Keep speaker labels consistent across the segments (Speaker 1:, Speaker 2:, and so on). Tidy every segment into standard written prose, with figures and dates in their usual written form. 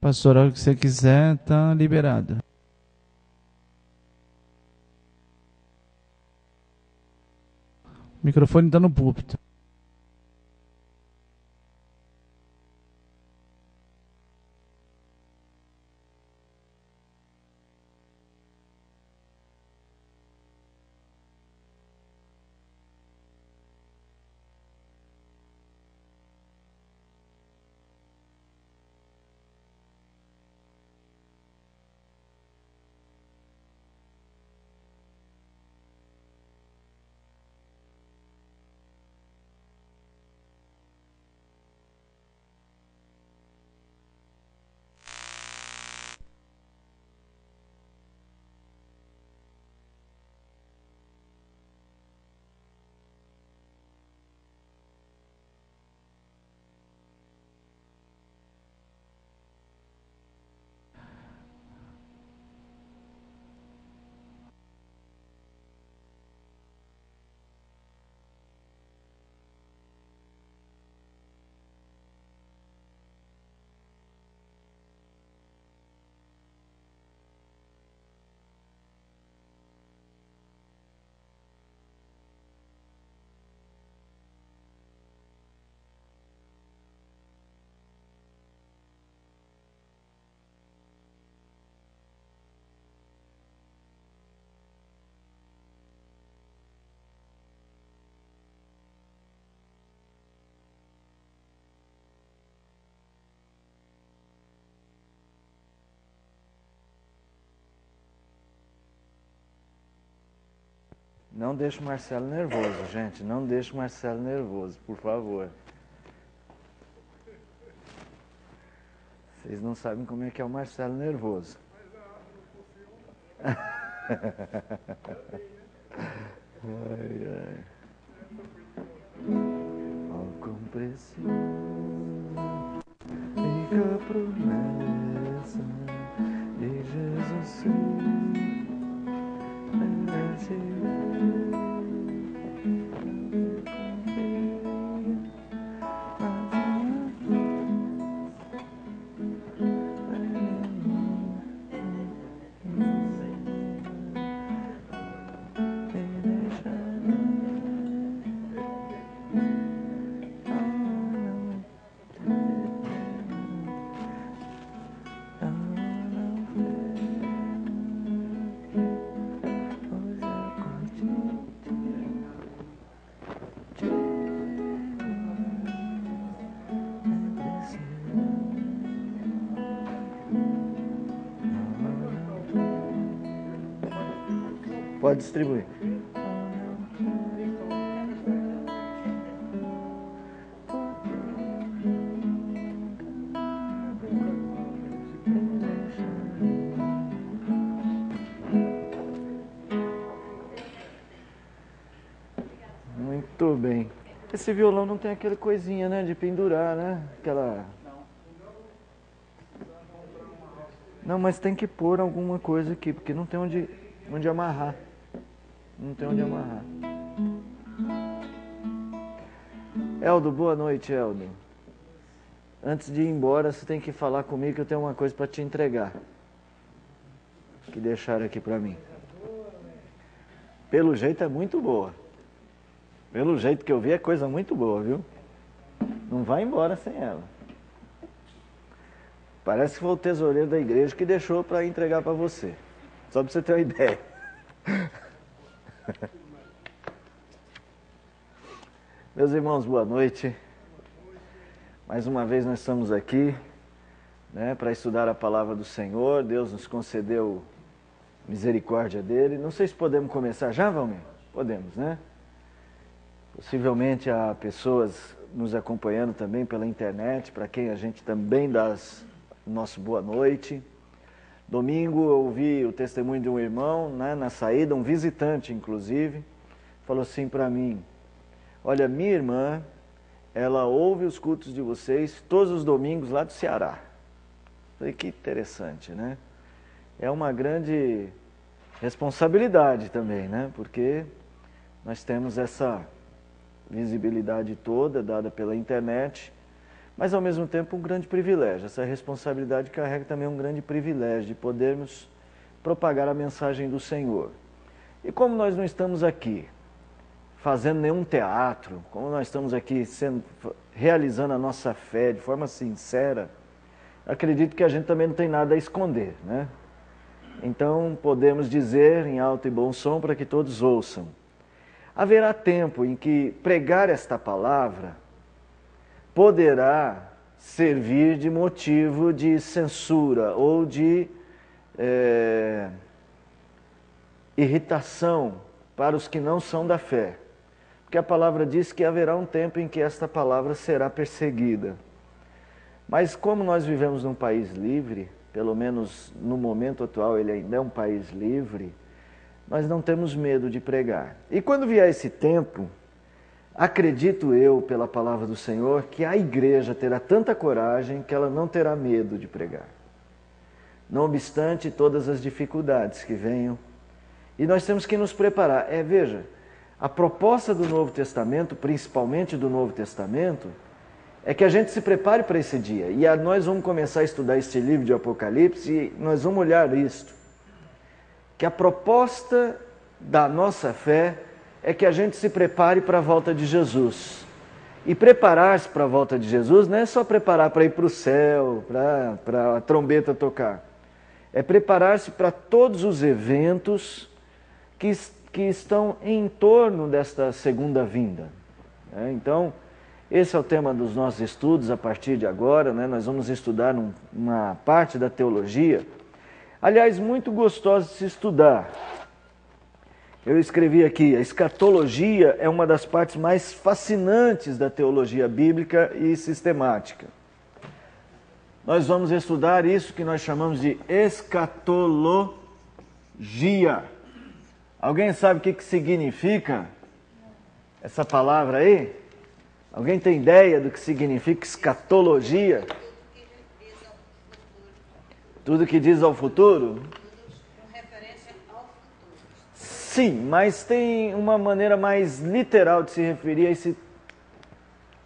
Speaker 1: Pastor, a hora que você quiser, tá liberado. O microfone está no púlpito.
Speaker 2: Não deixe o Marcelo nervoso, gente. Não deixe o Marcelo nervoso, por favor. Vocês não sabem como é que é o Marcelo nervoso. Ai, ai. Oh, quão precioso fica a promessa de Jesus. Pode distribuir. Muito bem. Esse violão não tem aquela coisinha, né, de pendurar, né? Aquela... Não, mas tem que pôr alguma coisa aqui, porque não tem onde amarrar. Não tem onde amarrar. Eldo, boa noite, Eldo. Antes de ir embora, você tem que falar comigo que eu tenho uma coisa para te entregar. Que deixaram aqui para mim. Pelo jeito é muito boa. Pelo jeito que eu vi é coisa muito boa, viu? Não vai embora sem ela. Parece que foi o tesoureiro da igreja que deixou para entregar para você. Só para você ter uma ideia. Meus irmãos, boa noite. Mais uma vez nós estamos aqui, né, para estudar a palavra do Senhor. Deus nos concedeu misericórdia dele. Não sei se podemos começar já, Valmir? Podemos, né? Possivelmente há pessoas nos acompanhando também pela internet, para quem a gente também dá nosso boa noite. Domingo eu ouvi o testemunho de um irmão, né, na saída, um visitante inclusive, falou assim para mim: olha, minha irmã, ela ouve os cultos de vocês todos os domingos lá do Ceará. Falei, que interessante, né? É uma grande responsabilidade também, né? Porque nós temos essa visibilidade toda dada pela internet, mas ao mesmo tempo um grande privilégio. Essa responsabilidade carrega também um grande privilégio de podermos propagar a mensagem do Senhor. E como nós não estamos aqui fazendo nenhum teatro, como nós estamos aqui realizando a nossa fé de forma sincera, acredito que a gente também não tem nada a esconder, né? Então podemos dizer em alto e bom som para que todos ouçam. Haverá tempo em que pregar esta palavra poderá servir de motivo de censura ou de irritação para os que não são da fé. Porque a palavra diz que haverá um tempo em que esta palavra será perseguida. Mas como nós vivemos num país livre, pelo menos no momento atual ele ainda é um país livre, nós não temos medo de pregar. E quando vier esse tempo, acredito eu, pela palavra do Senhor, que a igreja terá tanta coragem que ela não terá medo de pregar. Não obstante todas as dificuldades que venham. E nós temos que nos preparar. Veja, a proposta do Novo Testamento, principalmente do Novo Testamento, é que a gente se prepare para esse dia. E nós vamos começar a estudar este livro de Apocalipse e nós vamos olhar isto. Que a proposta da nossa fé é que a gente se prepare para a volta de Jesus. E preparar-se para a volta de Jesus não é só preparar para ir para o céu, para a trombeta tocar. É preparar-se para todos os eventos que estão em torno desta segunda vinda. Então, esse é o tema dos nossos estudos a partir de agora, né? Nós vamos estudar uma parte da teologia, aliás, muito gostosa de se estudar. Eu escrevi aqui, a escatologia é uma das partes mais fascinantes da teologia bíblica e sistemática. Nós vamos estudar isso que nós chamamos de escatologia. Alguém sabe o que significa essa palavra aí? Alguém tem ideia do que significa escatologia? Tudo que diz ao futuro? Sim, mas tem uma maneira mais literal de se referir a esse...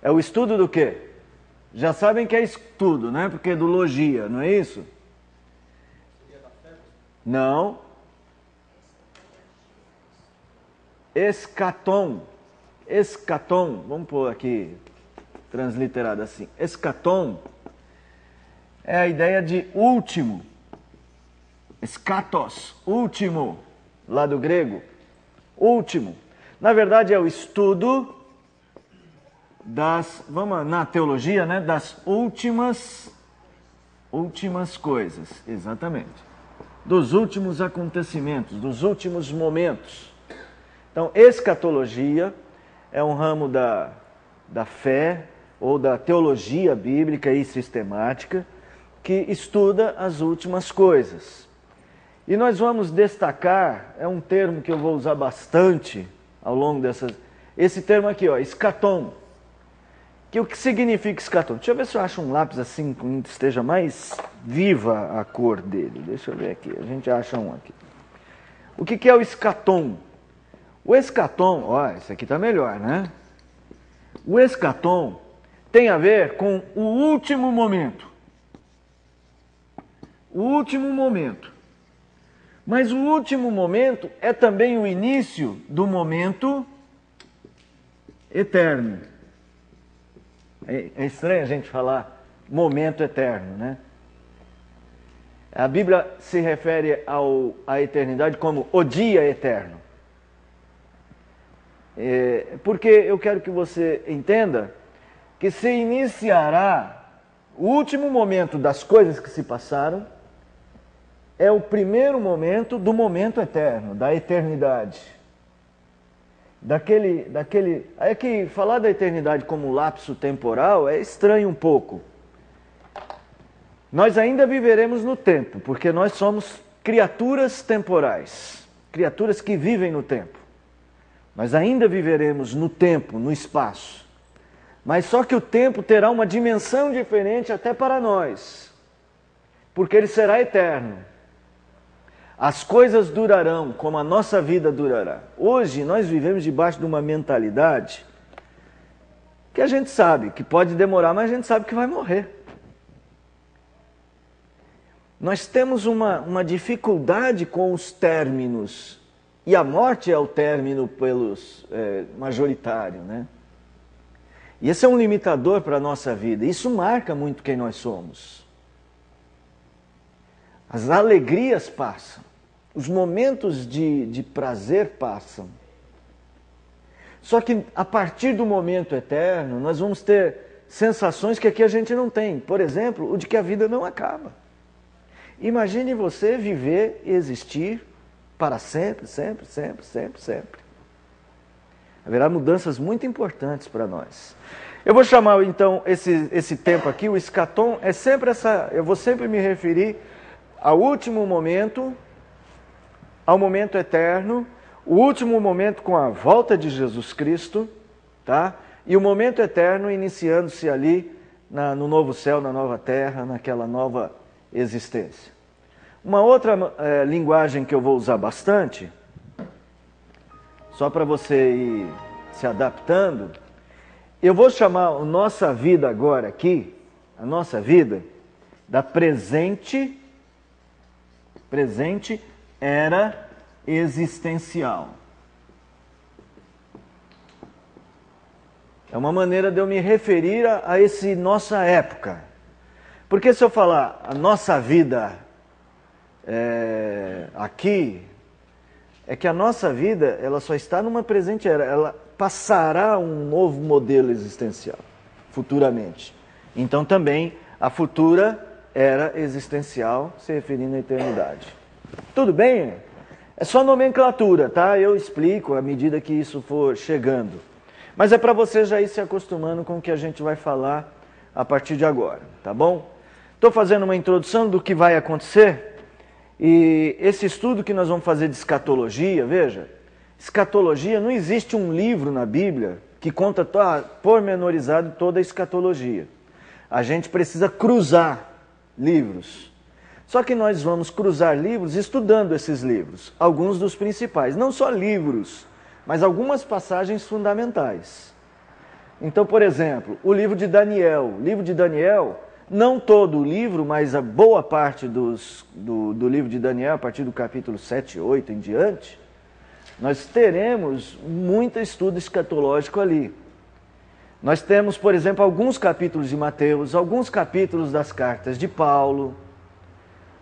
Speaker 2: É o estudo do quê? Já sabem que é estudo, né? Porque é do logia, não é isso? Não. Escatom. Escatom. Vamos pôr aqui, transliterado assim. Escatom é a ideia de último. Eschatos, último. Lá do grego, último. Na verdade é o estudo na teologia, né, das últimas coisas, exatamente. Dos últimos acontecimentos, dos últimos momentos. Então, escatologia é um ramo da fé ou da teologia bíblica e sistemática que estuda as últimas coisas. E nós vamos destacar, é um termo que eu vou usar bastante ao longo esse termo aqui, ó, escatom. O que significa escatom? Deixa eu ver se eu acho um lápis assim, que esteja mais viva a cor dele. Deixa eu ver aqui, a gente acha um aqui. O que é o escatom? O escatom, ó, esse aqui está melhor, né? O escatom tem a ver com o último momento. O último momento. Mas o último momento é também o início do momento eterno. É estranho a gente falar momento eterno, né? A Bíblia se refere à eternidade como o dia eterno. Porque eu quero que você entenda que se iniciará o último momento das coisas que se passaram, é o primeiro momento do momento eterno, da eternidade. É que falar da eternidade como lapso temporal é estranho um pouco. Nós ainda viveremos no tempo, porque nós somos criaturas temporais, criaturas que vivem no tempo. Nós ainda viveremos no tempo, no espaço. Mas só que o tempo terá uma dimensão diferente até para nós, porque ele será eterno. As coisas durarão como a nossa vida durará. Hoje nós vivemos debaixo de uma mentalidade que a gente sabe que pode demorar, mas a gente sabe que vai morrer. Nós temos uma dificuldade com os términos, e a morte é o término pelos majoritário, né? E esse é um limitador para a nossa vida, isso marca muito quem nós somos. As alegrias passam, os momentos de prazer passam. Só que a partir do momento eterno, nós vamos ter sensações que aqui a gente não tem. Por exemplo, o de que a vida não acaba. Imagine você viver e existir para sempre, sempre, sempre, sempre, sempre. Haverá mudanças muito importantes para nós. Eu vou chamar então esse tempo aqui, o escatom, é sempre eu vou sempre me referir ao último momento, ao momento eterno, o último momento com a volta de Jesus Cristo, tá? E o momento eterno iniciando-se ali no novo céu, na nova terra, naquela nova existência. Uma outra linguagem que eu vou usar bastante, só para você ir se adaptando, eu vou chamar a nossa vida agora aqui, a nossa vida, da presente era existencial. É uma maneira de eu me referir a essa nossa época. Porque se eu falar a nossa vida aqui, é que a nossa vida ela só está numa presente era, ela passará um novo modelo existencial futuramente. Então também a futura era existencial, se referindo à eternidade. Tudo bem? É só nomenclatura, tá? Eu explico à medida que isso for chegando. Mas é para você já ir se acostumando com o que a gente vai falar a partir de agora, tá bom? Estou fazendo uma introdução do que vai acontecer. E esse estudo que nós vamos fazer de escatologia, veja, escatologia, não existe um livro na Bíblia que conta pormenorizado toda a escatologia. A gente precisa cruzar livros. Só que nós vamos cruzar livros estudando esses livros, alguns dos principais, não só livros, mas algumas passagens fundamentais. Então, por exemplo, o livro de Daniel. O livro de Daniel, não todo o livro, mas a boa parte do livro de Daniel, a partir do capítulo 7, 8 em diante, nós teremos muito estudo escatológico ali. Nós temos, por exemplo, alguns capítulos de Mateus, alguns capítulos das cartas de Paulo,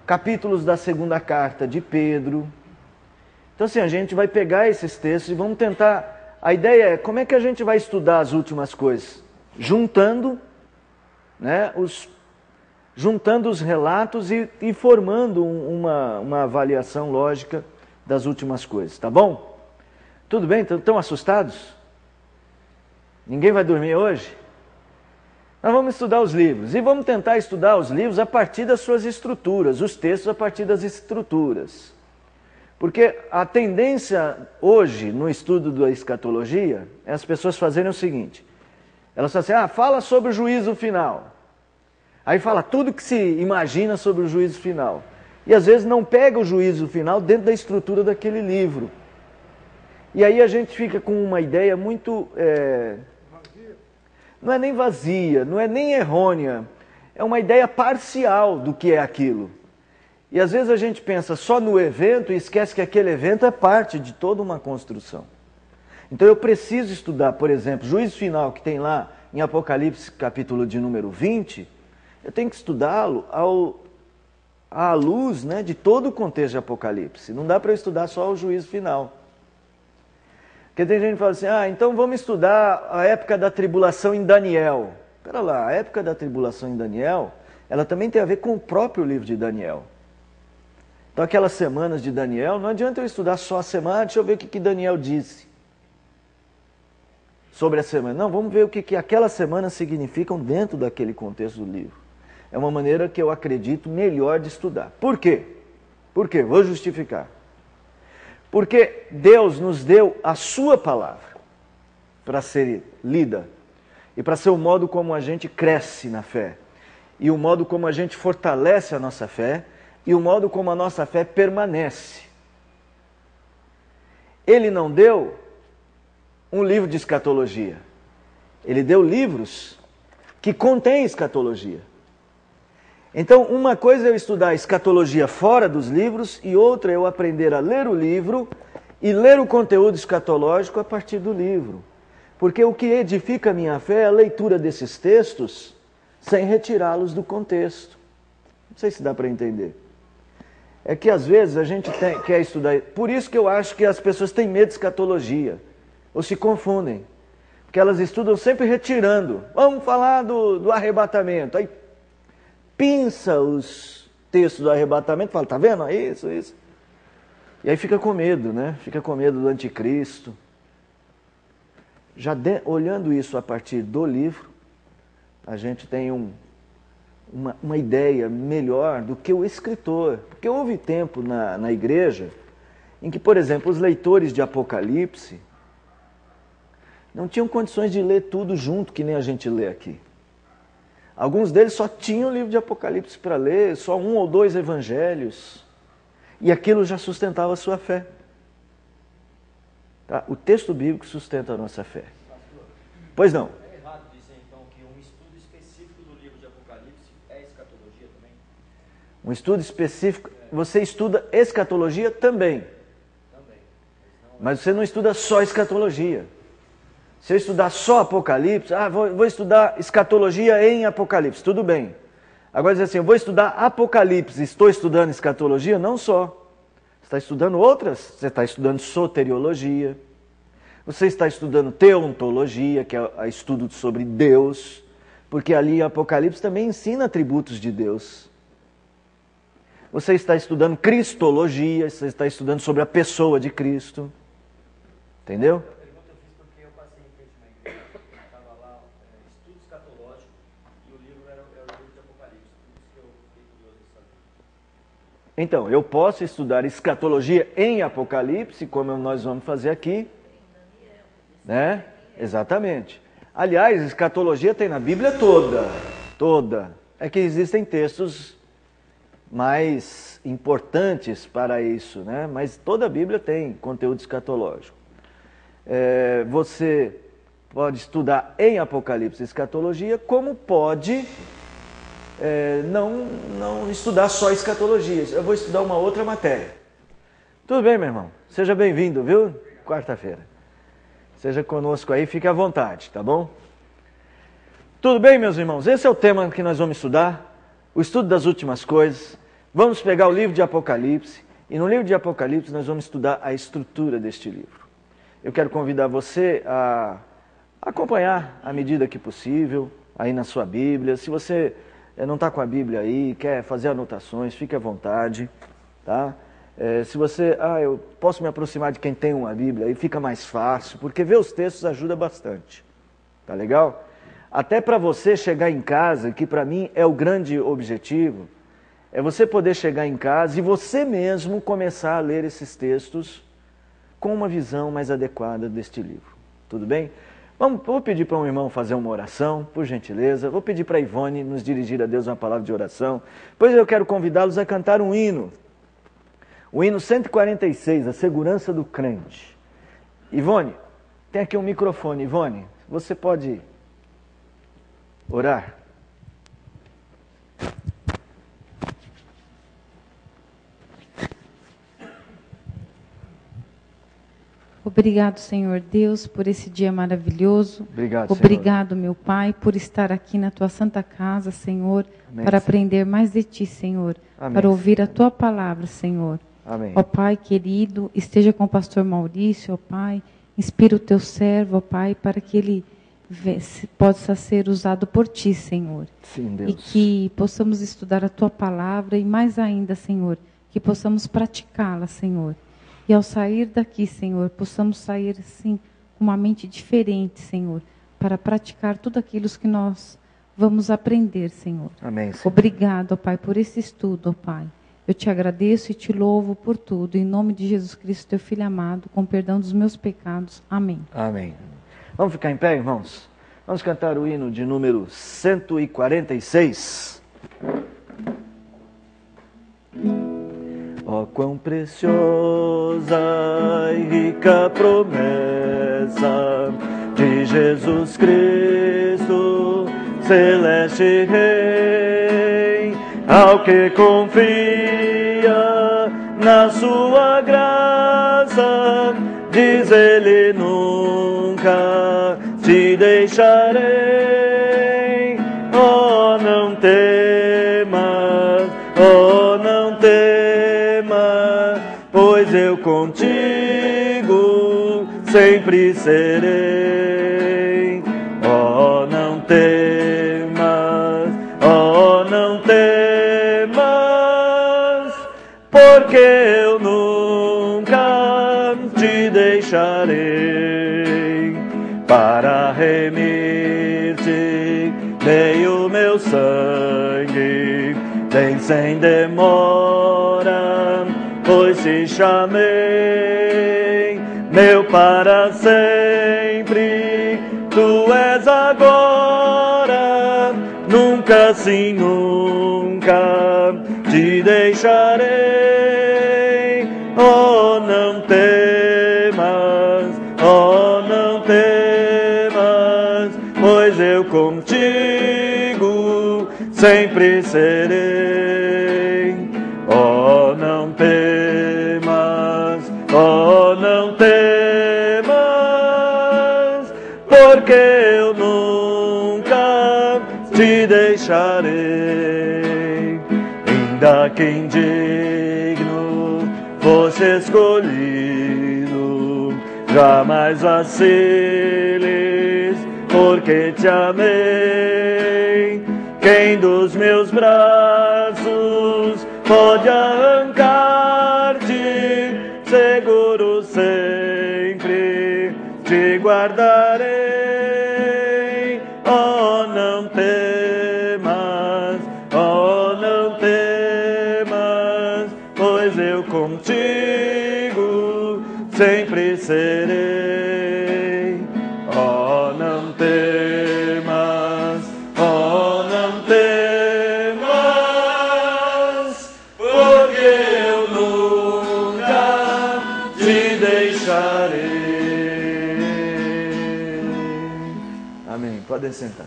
Speaker 2: capítulos da segunda carta de Pedro. Então, assim, a gente vai pegar esses textos e vamos tentar... A ideia é, como é que a gente vai estudar as últimas coisas? Juntando, né, juntando os relatos e formando uma avaliação lógica das últimas coisas, tá bom? Tudo bem? Estão assustados? Ninguém vai dormir hoje? Nós vamos estudar os livros e vamos tentar estudar os livros a partir das suas estruturas, os textos a partir das estruturas. Porque a tendência hoje no estudo da escatologia é as pessoas fazerem o seguinte, elas falam assim, fala sobre o juízo final. Aí fala tudo que se imagina sobre o juízo final. E às vezes não pega o juízo final dentro da estrutura daquele livro. E aí a gente fica com uma ideia muito... não é nem vazia, não é nem errônea. É uma ideia parcial do que é aquilo. E às vezes a gente pensa só no evento e esquece que aquele evento é parte de toda uma construção. Então eu preciso estudar, por exemplo, juízo final que tem lá em Apocalipse capítulo de número 20, eu tenho que estudá-lo à luz, né, de todo o contexto de Apocalipse. Não dá para eu estudar só o juízo final. Porque tem gente que fala assim, então vamos estudar a época da tribulação em Daniel. Espera lá, a época da tribulação em Daniel, ela também tem a ver com o próprio livro de Daniel. Então aquelas semanas de Daniel, não adianta eu estudar só a semana, deixa eu ver o que Daniel disse sobre a semana. Não, vamos ver o que aquelas semanas significam dentro daquele contexto do livro. É uma maneira que eu acredito melhor de estudar. Por quê? Por quê? Vou justificar. Porque Deus nos deu a sua palavra para ser lida e para ser o modo como a gente cresce na fé e o modo como a gente fortalece a nossa fé e o modo como a nossa fé permanece. Ele não deu um livro de escatologia. Ele deu livros que contêm escatologia. Então, uma coisa é eu estudar escatologia fora dos livros e outra é eu aprender a ler o livro e ler o conteúdo escatológico a partir do livro. Porque o que edifica a minha fé é a leitura desses textos sem retirá-los do contexto. Não sei se dá para entender. É que às vezes a gente quer estudar... Por isso que eu acho que as pessoas têm medo de escatologia, ou se confundem. Porque elas estudam sempre retirando. Vamos falar do arrebatamento. Aí pinça os textos do arrebatamento e fala, tá vendo? Isso. E aí fica com medo, né? Fica com medo do anticristo. Olhando isso a partir do livro, a gente tem uma ideia melhor do que o escritor. Porque houve tempo na igreja em que, por exemplo, os leitores de Apocalipse não tinham condições de ler tudo junto, que nem a gente lê aqui. Alguns deles só tinham o livro de Apocalipse para ler, só 1 ou 2 evangelhos. E aquilo já sustentava a sua fé. Tá? O texto bíblico sustenta a nossa fé. Pois não?
Speaker 3: É errado dizer então que um estudo específico do livro de Apocalipse é escatologia também?
Speaker 2: Um estudo específico. Você estuda escatologia também. Mas você não estuda só escatologia. Se eu estudar só Apocalipse, vou estudar escatologia em Apocalipse, tudo bem. Agora dizer assim, eu vou estudar Apocalipse, estou estudando escatologia? Não só. Você está estudando outras, você está estudando soteriologia, você está estudando teontologia, que é o estudo sobre Deus, porque ali em Apocalipse também ensina atributos de Deus. Você está estudando cristologia, você está estudando sobre a pessoa de Cristo. Entendeu? Então, eu posso estudar escatologia em Apocalipse, como nós vamos fazer aqui, né? Exatamente. Aliás, escatologia tem na Bíblia toda. É que existem textos mais importantes para isso, né? Mas toda a Bíblia tem conteúdo escatológico. Você pode estudar em Apocalipse escatologia, como pode... não estudar só escatologia. Eu vou estudar uma outra matéria. Tudo bem, meu irmão? Seja bem-vindo, viu? Quarta-feira. Seja conosco aí, fique à vontade, tá bom? Tudo bem, meus irmãos? Esse é o tema que nós vamos estudar, o estudo das últimas coisas. Vamos pegar o livro de Apocalipse, e no livro de Apocalipse nós vamos estudar a estrutura deste livro. Eu quero convidar você a acompanhar à medida que possível, aí na sua Bíblia. Se você não está com a Bíblia aí, quer fazer anotações, fique à vontade, tá? Se você, eu posso me aproximar de quem tem uma Bíblia, aí fica mais fácil, porque ver os textos ajuda bastante, tá legal? Até para você chegar em casa, que para mim é o grande objetivo, é você poder chegar em casa e você mesmo começar a ler esses textos com uma visão mais adequada deste livro, tudo bem? Vou pedir para um irmão fazer uma oração, por gentileza. Vou pedir para a Ivone nos dirigir a Deus uma palavra de oração. Depois eu quero convidá-los a cantar um hino. O hino 146, a segurança do crente. Ivone, tem aqui um microfone. Ivone, você pode orar?
Speaker 4: Obrigado, Senhor Deus, por esse dia maravilhoso.
Speaker 2: Obrigado,
Speaker 4: Obrigado, Senhor. Meu Pai, por estar aqui na Tua Santa Casa, Senhor,
Speaker 2: Amém,
Speaker 4: para
Speaker 2: Senhor.
Speaker 4: aprender mais de Ti, Senhor,
Speaker 2: Amém,
Speaker 4: para ouvir
Speaker 2: Senhor.
Speaker 4: a Tua palavra, Senhor.
Speaker 2: Amém.
Speaker 4: Ó Pai querido, esteja com o pastor Maurício, ó Pai, inspira o Teu servo, ó Pai, para que ele possa ser usado por Ti, Senhor.
Speaker 2: Sim, Deus.
Speaker 4: E que possamos estudar a Tua palavra e mais ainda, Senhor, que possamos praticá-la, Senhor. E ao sair daqui, Senhor, possamos sair assim, com uma mente diferente, Senhor, para praticar tudo aquilo que nós vamos aprender, Senhor.
Speaker 2: Amém, Senhor.
Speaker 4: Obrigado, ó Pai, por esse estudo, ó Pai. Eu te agradeço e te louvo por tudo. Em nome de Jesus Cristo, Teu Filho amado, com perdão dos meus pecados. Amém.
Speaker 2: Amém. Vamos ficar em pé, irmãos? Vamos cantar o hino de número 146. Ó, quão preciosa e rica promessa de Jesus Cristo celeste Rei, ao que confia na sua graça, diz Ele: nunca te deixarei. Oh, não temas, oh, não temas, pois eu contigo sempre serei. Oh, não temas, oh, não temas, porque eu nunca te deixarei. Para remir-te dei o meu sangue, vem sem demora, pois te chamei, meu para sempre, tu és agora, nunca sim nunca te deixarei. Oh, não temas, oh, não temas, pois eu contigo sempre serei. Oh, não temas, oh, não temas, porque eu nunca te deixarei. Ainda que indigno fosse escolhido, jamais vaciles, porque te amei. Quem dos meus braços pode arrancar-te? Seguro sempre te guardarei. Oh, não temas, oh, não temas, pois eu contigo sempre serei. Oh, não temas, oh, não temas, porque eu nunca te deixarei. Amém. Podem sentar.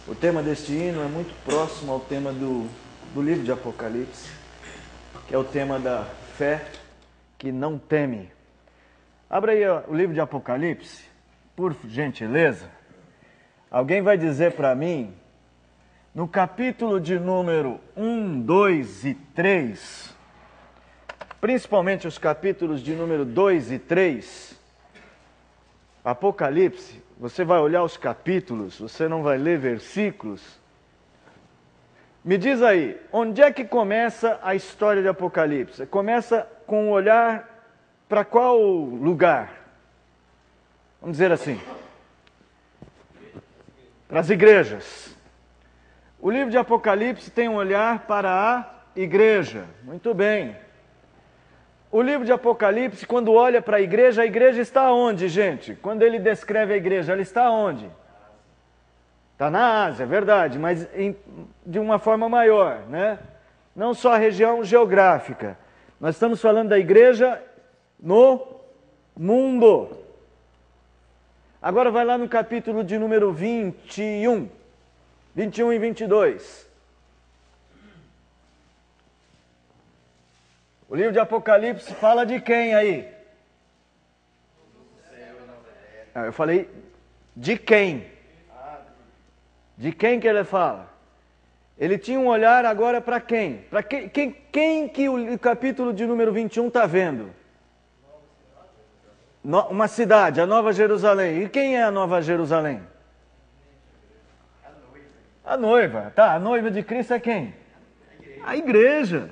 Speaker 2: O tema deste hino é muito próximo ao tema do livro de Apocalipse, que é o tema da fé que não teme. Abra aí o livro de Apocalipse, por gentileza. Alguém vai dizer para mim, no capítulo de número 1, 2 e 3, principalmente os capítulos de número 2 e 3, Apocalipse, você vai olhar os capítulos, você não vai ler versículos. Me diz aí, onde é que começa a história de Apocalipse? Começa com o olhar para qual lugar? Vamos dizer assim, para as igrejas. O livro de Apocalipse tem um olhar para a igreja. Muito bem. O livro de Apocalipse, quando olha para a igreja está onde, gente? Quando ele descreve a igreja, ela está onde? Está na Ásia, é verdade, mas de uma forma maior, né? Não só a região geográfica. Nós estamos falando da igreja no mundo. Agora vai lá no capítulo de número 21 e 22. O livro de Apocalipse fala de quem aí? Eu falei de quem? De quem que ele fala? Ele tinha um olhar agora para quem? Para quem que o capítulo de número 21 está vendo? Uma cidade, a Nova Jerusalém. E quem é a Nova Jerusalém? A noiva. Tá, a noiva de Cristo é quem? A igreja.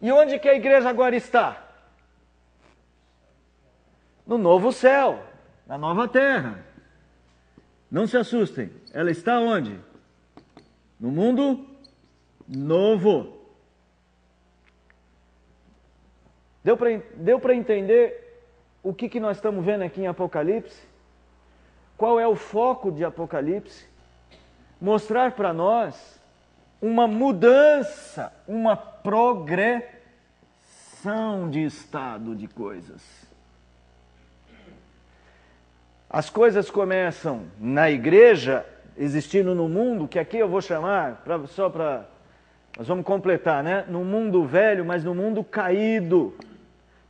Speaker 2: E onde que a igreja agora está? No novo céu, na nova terra. Não se assustem, ela está onde? No mundo novo. Deu para entender o que nós estamos vendo aqui em Apocalipse? Qual é o foco de Apocalipse? Mostrar para nós uma mudança, uma progressão de estado de coisas. As coisas começam na igreja, existindo no mundo, que aqui eu vou chamar, nós vamos completar, né? No mundo velho, mas no mundo caído,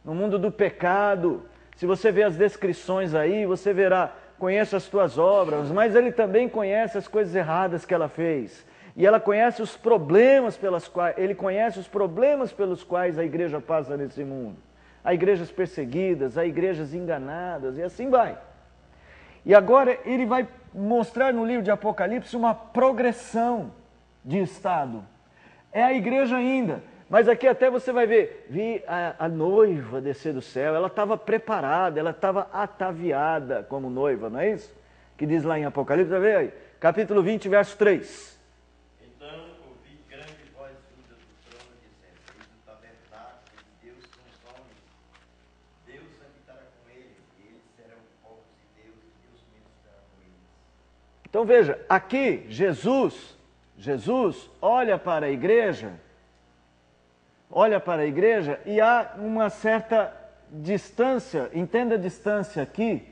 Speaker 2: no mundo do pecado. Se você ver as descrições aí, você verá, conheço as tuas obras, mas ele também conhece as coisas erradas que ela fez. E ela conhece os problemas ele conhece os problemas pelos quais a igreja passa nesse mundo. Há igrejas perseguidas, há igrejas enganadas, e assim vai. E agora ele vai mostrar no livro de Apocalipse uma progressão de estado. É a igreja ainda, mas aqui até você vai ver, vi a noiva descer do céu, ela estava preparada, ela estava ataviada como noiva, não é isso? Que diz lá em Apocalipse, vai ver aí, capítulo 20, verso 3.
Speaker 3: Então ouvi grande voz vinda do trono dizendo, eis o tabernáculo de Deus com os homens, Deus habitará com eles, e eles serão povos de Deus, e Deus ministrará com eles.
Speaker 2: Então veja, aqui Jesus olha para a igreja e há uma certa distância, entenda a distância aqui,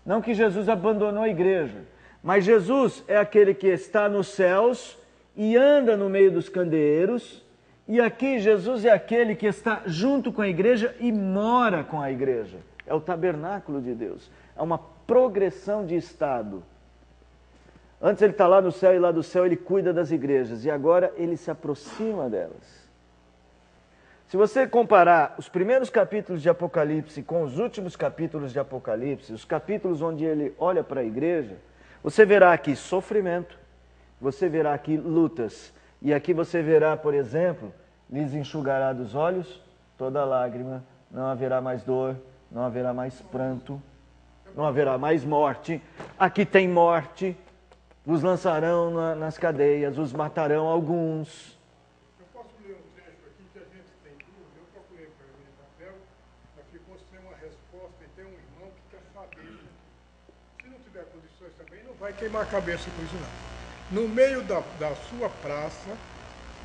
Speaker 2: não que Jesus abandonou a igreja, mas Jesus é aquele que está nos céus e anda no meio dos candeeiros, e aqui Jesus é aquele que está junto com a igreja e mora com a igreja. É o tabernáculo de Deus, é uma progressão de estado. Antes ele está lá no céu e lá do céu ele cuida das igrejas. E agora ele se aproxima delas. Se você comparar os primeiros capítulos de Apocalipse com os últimos capítulos de Apocalipse, os capítulos onde ele olha para a igreja, você verá aqui sofrimento, você verá aqui lutas. E aqui você verá, por exemplo, lhes enxugará dos olhos toda lágrima, não haverá mais dor, não haverá mais pranto, não haverá mais morte. Aqui tem morte. Os lançarão nas cadeias, os matarão alguns.
Speaker 5: Eu posso ler um trecho aqui que a gente tem dúvida. Eu procurei para mim no papel, mas ficou sem uma resposta. E tem um irmão que quer saber. Se não tiver condições também, não vai queimar a cabeça com isso não. No meio da sua praça,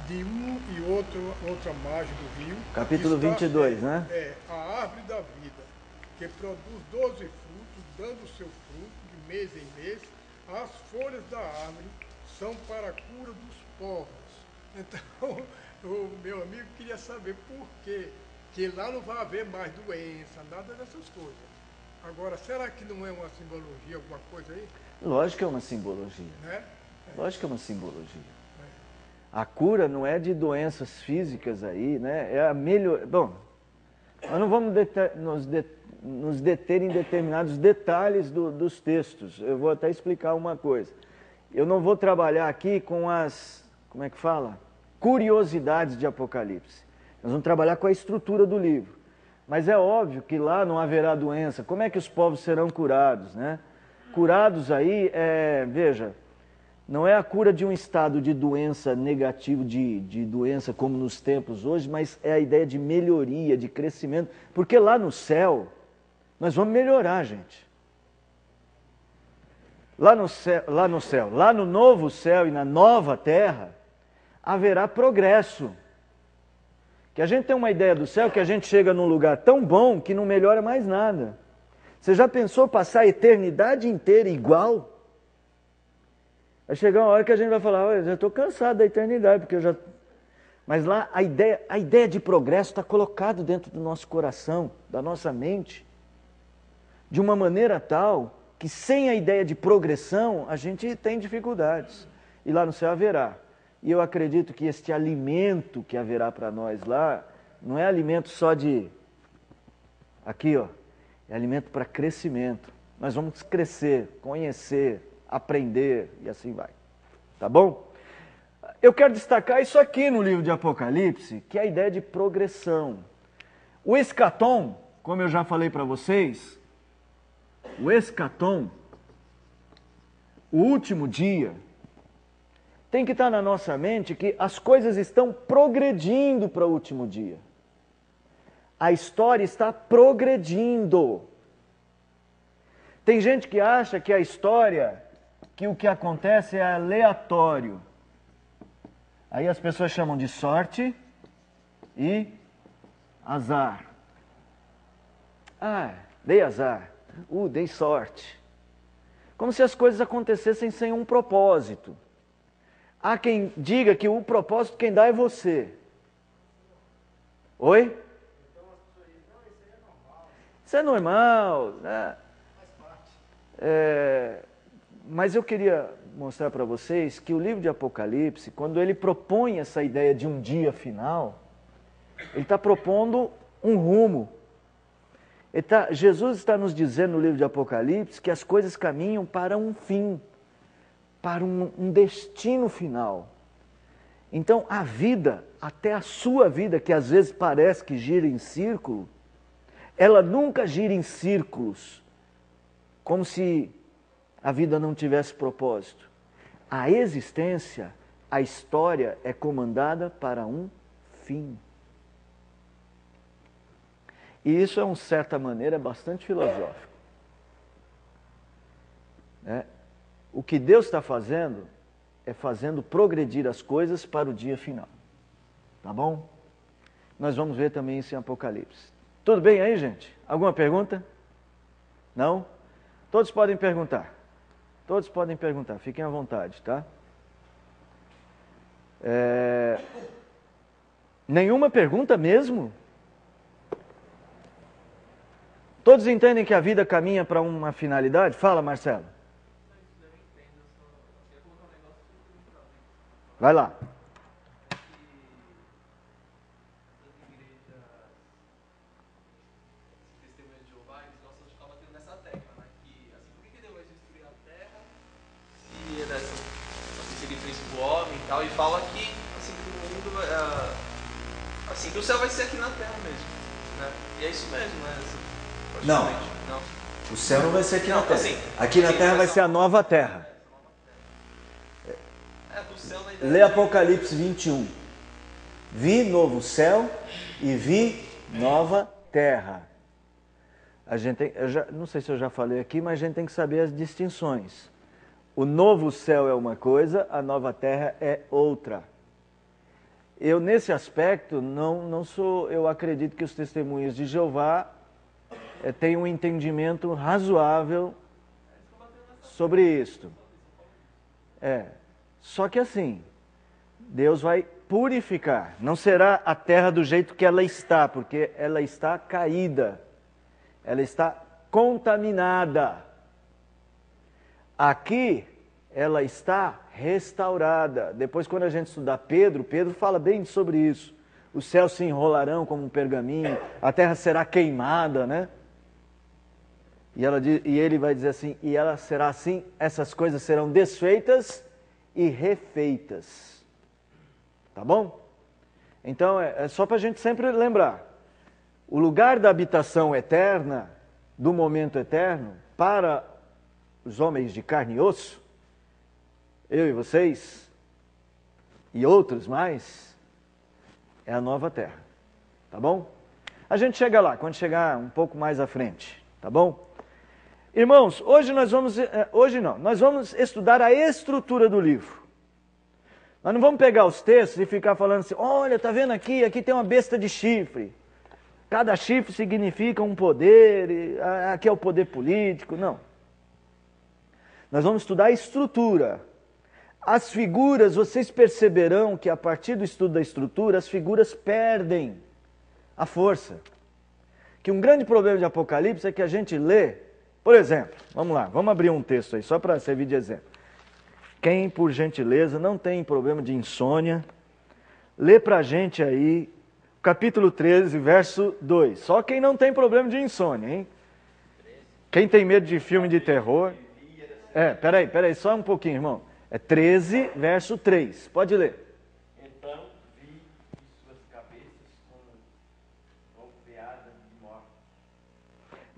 Speaker 5: de um e outra margem do rio...
Speaker 2: Capítulo 22, né?
Speaker 5: É, a árvore da vida, que produz 12 frutos, dando o seu fruto de mês em mês. As folhas da árvore são para a cura dos povos. Então, o meu amigo queria saber por quê, que lá não vai haver mais doença, nada dessas coisas. Agora, será que não é uma simbologia, alguma coisa aí?
Speaker 2: Lógico que é uma simbologia.
Speaker 5: Né?
Speaker 2: Lógico que é uma simbologia. A cura não é de doenças físicas aí, né? É a melhor... Bom, nós não vamos nos deter em determinados detalhes dos textos. Eu vou até explicar uma coisa. Eu não vou trabalhar aqui com as, como é que fala? Curiosidades de Apocalipse. Nós vamos trabalhar com a estrutura do livro. Mas é óbvio que lá não haverá doença. Como é que os povos serão curados, né? Curados aí, veja, não é a cura de um estado de doença negativo, de doença como nos tempos hoje, mas é a ideia de melhoria, de crescimento. Porque lá no céu, nós vamos melhorar, gente. Lá no novo céu e na nova terra, haverá progresso. Que a gente tem uma ideia do céu que a gente chega num lugar tão bom que não melhora mais nada. Você já pensou passar a eternidade inteira igual? Vai chegar uma hora que a gente vai falar, olha, já estou cansado da eternidade, porque eu já... Mas lá a ideia de progresso está colocada dentro do nosso coração, da nossa mente, de uma maneira tal que sem a ideia de progressão a gente tem dificuldades. E lá no céu haverá. E eu acredito que este alimento que haverá para nós lá, não é alimento só de... Aqui, ó, é alimento para crescimento. Nós vamos crescer, conhecer, aprender e assim vai. Tá bom? Eu quero destacar isso aqui no livro de Apocalipse, que é a ideia de progressão. O escatom, como eu já falei para vocês, o escatom, o último dia, tem que estar na nossa mente que as coisas estão progredindo para o último dia. A história está progredindo. Tem gente que acha que a história, que o que acontece é aleatório. Aí as pessoas chamam de sorte e azar. Ah, dei azar. Dei sorte. Como se as coisas acontecessem sem um propósito. Há quem diga que o propósito quem dá é você. Oi? Isso é normal, né? Mas eu queria mostrar para vocês que o livro de Apocalipse, quando ele propõe essa ideia de um dia final, ele está propondo um rumo. Jesus está nos dizendo no livro de Apocalipse que as coisas caminham para um fim, para um destino final. Então a vida, até a sua vida, que às vezes parece que gira em círculo, ela nunca gira em círculos, como se a vida não tivesse propósito. A existência, a história é comandada para um fim. E isso, de certa maneira, é bastante filosófico. O que Deus está fazendo é fazendo progredir as coisas para o dia final. Tá bom? Nós vamos ver também isso em Apocalipse. Tudo bem aí, gente? Alguma pergunta? Não? Todos podem perguntar. Todos podem perguntar. Fiquem à vontade, tá? Nenhuma pergunta mesmo? Todos entendem que a vida caminha para uma finalidade? Fala, Marcelo. Vai lá.
Speaker 6: E fala que assim que o mundo assim que o céu vai ser aqui na Terra mesmo, né? E é isso mesmo, né? Assim, não.
Speaker 2: O céu não vai ser aqui na Terra.
Speaker 6: Assim,
Speaker 2: aqui na Terra vai ser a nova Terra.
Speaker 6: Do céu na ideia.
Speaker 2: Lê Apocalipse 21. Vi novo céu e vi nova terra. Não sei se eu já falei aqui, mas a gente tem que saber as distinções. O novo céu é uma coisa, a nova terra é outra. Eu, nesse aspecto, eu acredito que os testemunhos de Jeová têm um entendimento razoável sobre isto. Só que assim, Deus vai purificar. Não será a terra do jeito que ela está, porque ela está caída. Ela está contaminada. Aqui, ela está restaurada. Depois, quando a gente estudar Pedro fala bem sobre isso. Os céus se enrolarão como um pergaminho, a terra será queimada, né? E ele vai dizer assim, e ela será assim, essas coisas serão desfeitas e refeitas. Tá bom? Então, é só para a gente sempre lembrar. O lugar da habitação eterna, do momento eterno, para os homens de carne e osso, eu e vocês, e outros mais, é a nova terra. Tá bom? A gente chega lá, quando chegar um pouco mais à frente. Tá bom? Irmãos, nós vamos estudar a estrutura do livro. Nós não vamos pegar os textos e ficar falando assim, olha, tá vendo aqui tem uma besta de chifre. Cada chifre significa um poder, aqui é o poder político. Não. Nós vamos estudar a estrutura. As figuras, vocês perceberão que a partir do estudo da estrutura, as figuras perdem a força. Que um grande problema de Apocalipse é que a gente lê, por exemplo, vamos lá, vamos abrir um texto aí, só para servir de exemplo. Quem, por gentileza, não tem problema de insônia, lê para a gente aí, capítulo 13, verso 2. Só quem não tem problema de insônia, hein? Quem tem medo de filme de terror... Peraí, só um pouquinho, irmão. É 13, verso 3. Pode ler.
Speaker 3: Então vi suas cabeças como golpeadas de morte.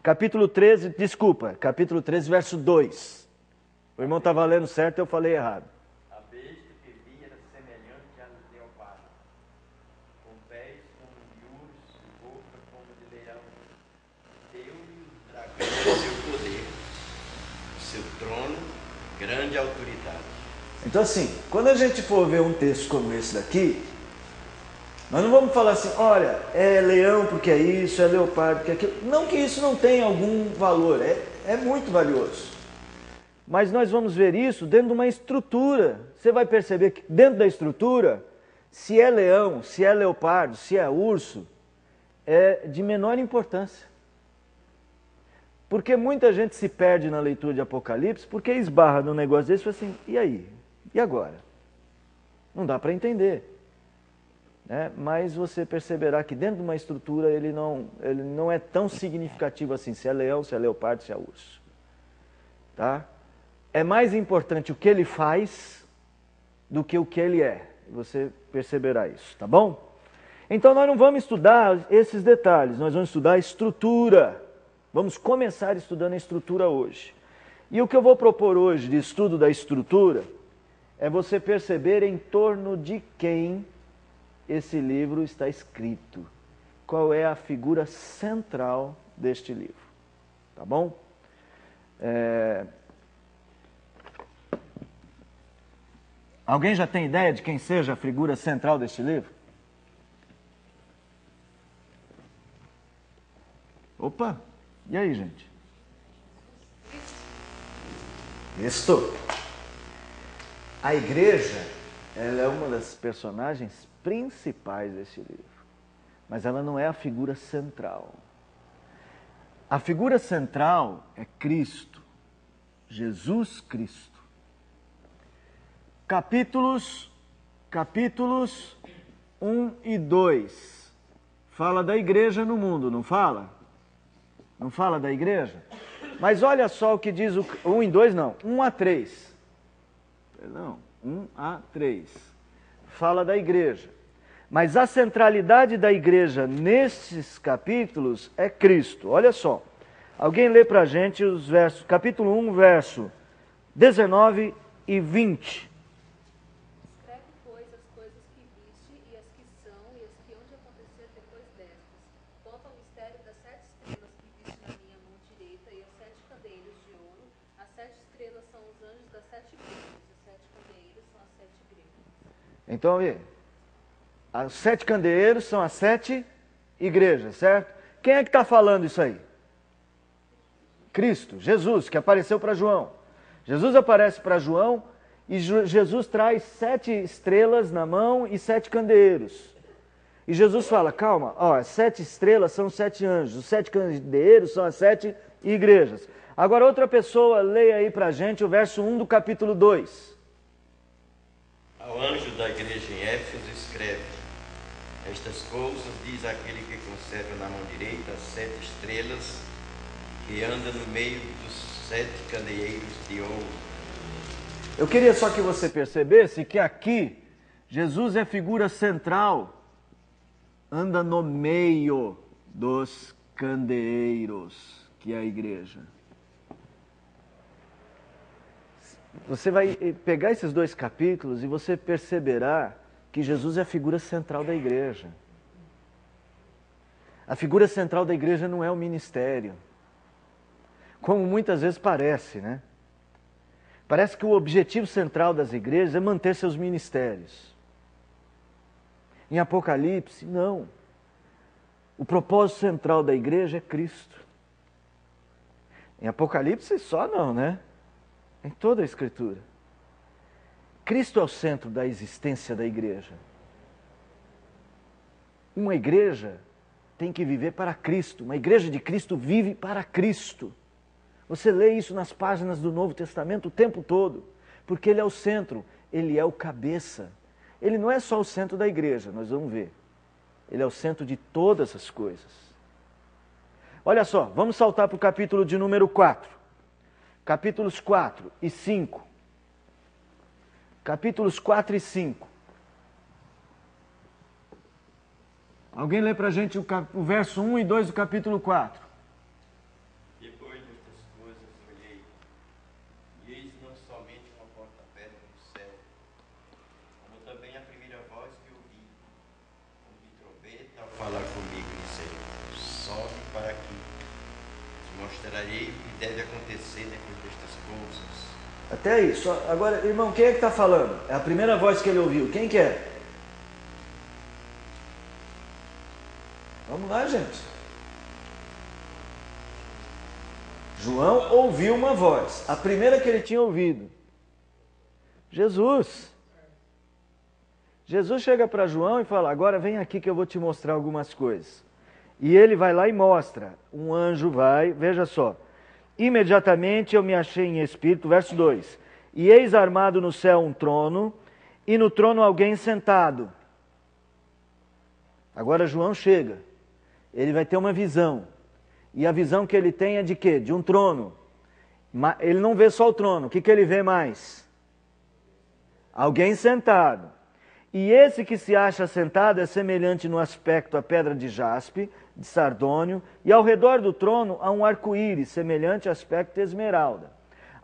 Speaker 2: Capítulo 13, verso 2. O irmão estava lendo certo, eu falei errado.
Speaker 3: A besta que vi era semelhante a leopardo, com pés como de urso e boca como de leão. Deu-lhe o dragão seu poder, seu trono, grande autoridade.
Speaker 2: Então assim, quando a gente for ver um texto como esse daqui, nós não vamos falar assim, olha, é leão porque é isso, é leopardo porque é aquilo. Não que isso não tenha algum valor, é muito valioso. Mas nós vamos ver isso dentro de uma estrutura. Você vai perceber que dentro da estrutura, se é leão, se é leopardo, se é urso, é de menor importância. Porque muita gente se perde na leitura de Apocalipse porque esbarra num negócio desse e fala assim, e aí? E agora? Não dá para entender. Né? Mas você perceberá que dentro de uma estrutura ele não é tão significativo assim, se é leão, se é leopardo, se é urso. Tá? É mais importante o que ele faz do que o que ele é. Você perceberá isso, tá bom? Então nós não vamos estudar esses detalhes, nós vamos estudar a estrutura. Vamos começar estudando a estrutura hoje. E o que eu vou propor hoje de estudo da estrutura é você perceber em torno de quem esse livro está escrito. Qual é a figura central deste livro. Tá bom? Alguém já tem ideia de quem seja a figura central deste livro? Opa! E aí, gente? Cristo. A igreja, ela é uma das personagens principais desse livro. Mas ela não é a figura central. A figura central é Cristo. Jesus Cristo. Capítulos 1 e 2. Fala da igreja no mundo, não fala? Não fala da igreja? Mas olha só o que diz o 1 e 2, não. 1 a 3. Perdão, 1 a 3. Fala da igreja. Mas a centralidade da igreja nestes capítulos é Cristo. Olha só. Alguém lê pra gente os versos, capítulo 1, verso 19 e 20.
Speaker 7: Escreve, pois, as coisas que viste, e as que são, e as que hão de acontecer depois destas. Quanto ao mistério das 7 estrelas que viste na minha mão direita, e as 7 candeeiros de ouro, as 7 estrelas são os anjos das 7 igrejas, e os 7 candeeiros são as 7 igrejas.
Speaker 2: Então, os 7 candeeiros são as 7 igrejas, certo? Quem é que está falando isso aí? Cristo, Jesus, que apareceu para João. Jesus aparece para João e Jesus traz 7 estrelas na mão e 7 candeeiros. E Jesus fala, calma, as 7 estrelas são os 7 anjos, os 7 candeeiros são as 7 igrejas. Agora outra pessoa, leia aí para a gente o verso 1 do capítulo 2.
Speaker 3: Ao anjo da igreja em Éfeso escreve: estas coisas diz aquele que conserva na mão direita as 7 estrelas, que anda no meio dos 7 candeeiros de ouro.
Speaker 2: Eu queria só que você percebesse que aqui Jesus é figura central, anda no meio dos candeeiros, que é a igreja. Você vai pegar esses 2 capítulos e você perceberá que Jesus é a figura central da igreja. A figura central da igreja não é o ministério, como muitas vezes parece, né? Parece que o objetivo central das igrejas é manter seus ministérios. Em Apocalipse, não. O propósito central da igreja é Cristo. Em Apocalipse só não, né? Em toda a Escritura. Cristo é o centro da existência da igreja. Uma igreja tem que viver para Cristo. Uma igreja de Cristo vive para Cristo. Você lê isso nas páginas do Novo Testamento o tempo todo, porque Ele é o centro, Ele é o cabeça. Ele não é só o centro da igreja, nós vamos ver. Ele é o centro de todas as coisas. Olha só, vamos saltar para o capítulo de número 4. Capítulos 4 e 5. Capítulos 4 e 5. Alguém lê para a gente o verso 1 e 2 do capítulo 4.
Speaker 3: Depois destas coisas olhei, e eis não somente uma porta aberta no céu, como também a primeira voz que ouvi, como de trombeta, ao falar comigo, dizendo: sobe para aqui, te mostrarei o que deve acontecer depois destas coisas.
Speaker 2: Até aí. Agora, irmão, quem é que está falando? É a primeira voz que ele ouviu. Quem que é? Vamos lá, gente. João ouviu uma voz. A primeira que ele tinha ouvido. Jesus. Jesus chega para João e fala, agora vem aqui que eu vou te mostrar algumas coisas. E ele vai lá e mostra. Um anjo vai, veja só. Imediatamente eu me achei em espírito, verso 2. E eis armado no céu um trono, e no trono alguém sentado. Agora João chega. Ele vai ter uma visão. E a visão que ele tem é de quê? De um trono. Ele não vê só o trono. O que ele vê mais? Alguém sentado. E esse que se acha sentado é semelhante no aspecto à pedra de jaspe, de sardônio, e ao redor do trono há um arco-íris, semelhante ao aspecto de esmeralda.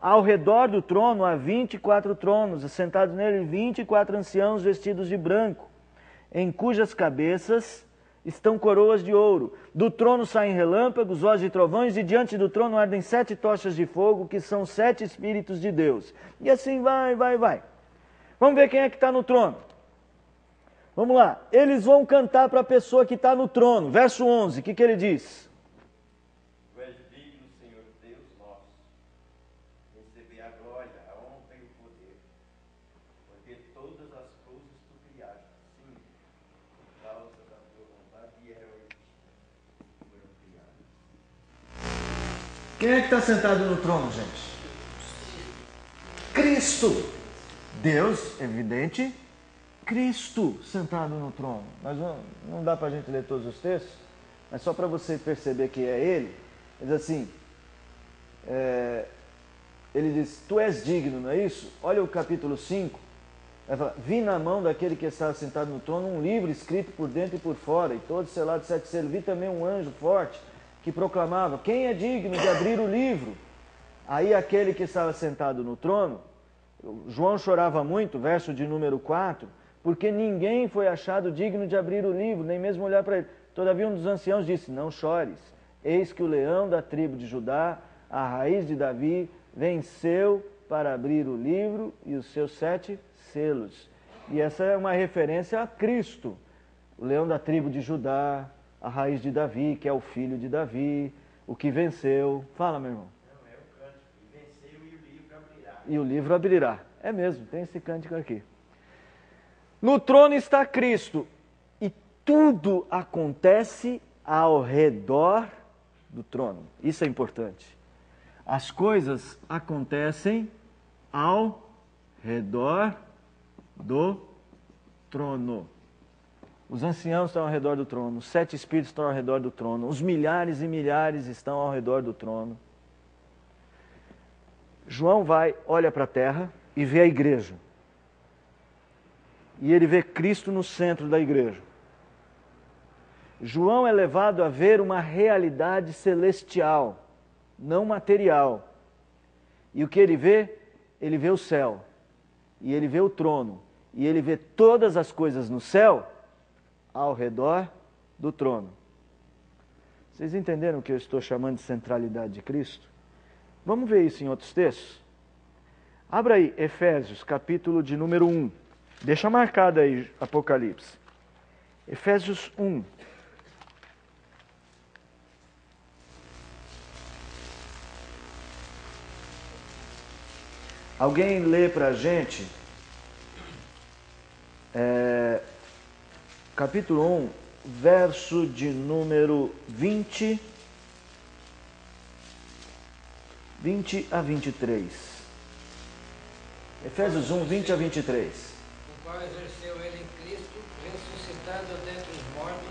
Speaker 2: Ao redor do trono há 24 tronos, e sentados nele 24 anciãos vestidos de branco, em cujas cabeças estão coroas de ouro. Do trono saem relâmpagos, vozes e trovões, e diante do trono ardem 7 tochas de fogo, que são 7 Espíritos de Deus. E assim vai. Vamos ver quem é que está no trono. Vamos lá. Eles vão cantar para a pessoa que está no trono. Verso 11, o que ele diz?
Speaker 3: Tu és digno, Senhor Deus nosso, receber a glória, a honra e o poder, porque todas as coisas tu criaste, sim, por causa da tua vontade e eram foram criadas.
Speaker 2: Quem é que está sentado no trono, gente? Cristo. Deus, evidente, Cristo sentado no trono. Mas não dá para a gente ler todos os textos, mas só para você perceber que é Ele. Ele diz assim, ele diz, tu és digno, não é isso? Olha o capítulo 5, vai falar, vi na mão daquele que estava sentado no trono um livro escrito por dentro e por fora, e todo selado de 7 selos. Vi também um anjo forte que proclamava, quem é digno de abrir o livro? Aí aquele que estava sentado no trono, João chorava muito, verso de número 4, porque ninguém foi achado digno de abrir o livro, nem mesmo olhar para ele. Todavia um dos anciãos disse, não chores, eis que o leão da tribo de Judá, a raiz de Davi, venceu para abrir o livro e os seus 7 selos. E essa é uma referência a Cristo, o leão da tribo de Judá, a raiz de Davi, que é o filho de Davi, o que venceu. Fala, meu irmão.
Speaker 3: Não, é o cântico, e venceu e o livro abrirá.
Speaker 2: E o livro abrirá. É mesmo, tem esse cântico aqui. No trono está Cristo, e tudo acontece ao redor do trono. Isso é importante. As coisas acontecem ao redor do trono. Os anciãos estão ao redor do trono, os 7 espíritos estão ao redor do trono, os milhares e milhares estão ao redor do trono. João olha para a terra e vê a igreja. E ele vê Cristo no centro da igreja. João é levado a ver uma realidade celestial, não material. E o que ele vê? Ele vê o céu, e ele vê o trono, e ele vê todas as coisas no céu ao redor do trono. Vocês entenderam o que eu estou chamando de centralidade de Cristo? Vamos ver isso em outros textos? Abra aí, Efésios, capítulo de número 1. Deixa marcado aí, Apocalipse. Efésios 1. Alguém lê para a gente, capítulo 1, verso de número 20 a 23. Efésios 1, 20 a 23.
Speaker 8: O qual exerceu ele em Cristo, ressuscitando dentre os mortos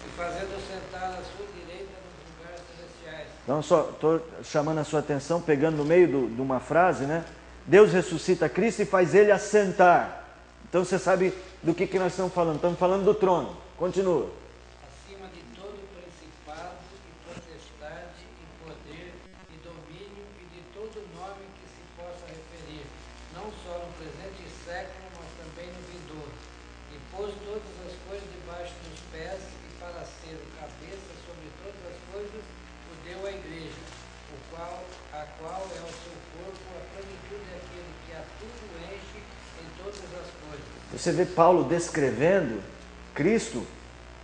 Speaker 8: e fazendo sentar à sua direita nos lugares celestiais.
Speaker 2: Então, só estou chamando a sua atenção, pegando no meio de uma frase, né? Deus ressuscita Cristo e faz ele assentar. Então você sabe do que nós estamos falando. Estamos falando do trono. Continua.
Speaker 8: Acima de todo principado e potestade e poder e domínio e de todo nome que se possa referir, não só no presente século, mas também no vindouro. E pôs todas as coisas debaixo dos pés e para ser o cabeça sobre todas as coisas, o deu à igreja, a qual é o seu corpo, a plenitude daquele que a tudo enche em todas as coisas.
Speaker 2: Você vê Paulo descrevendo Cristo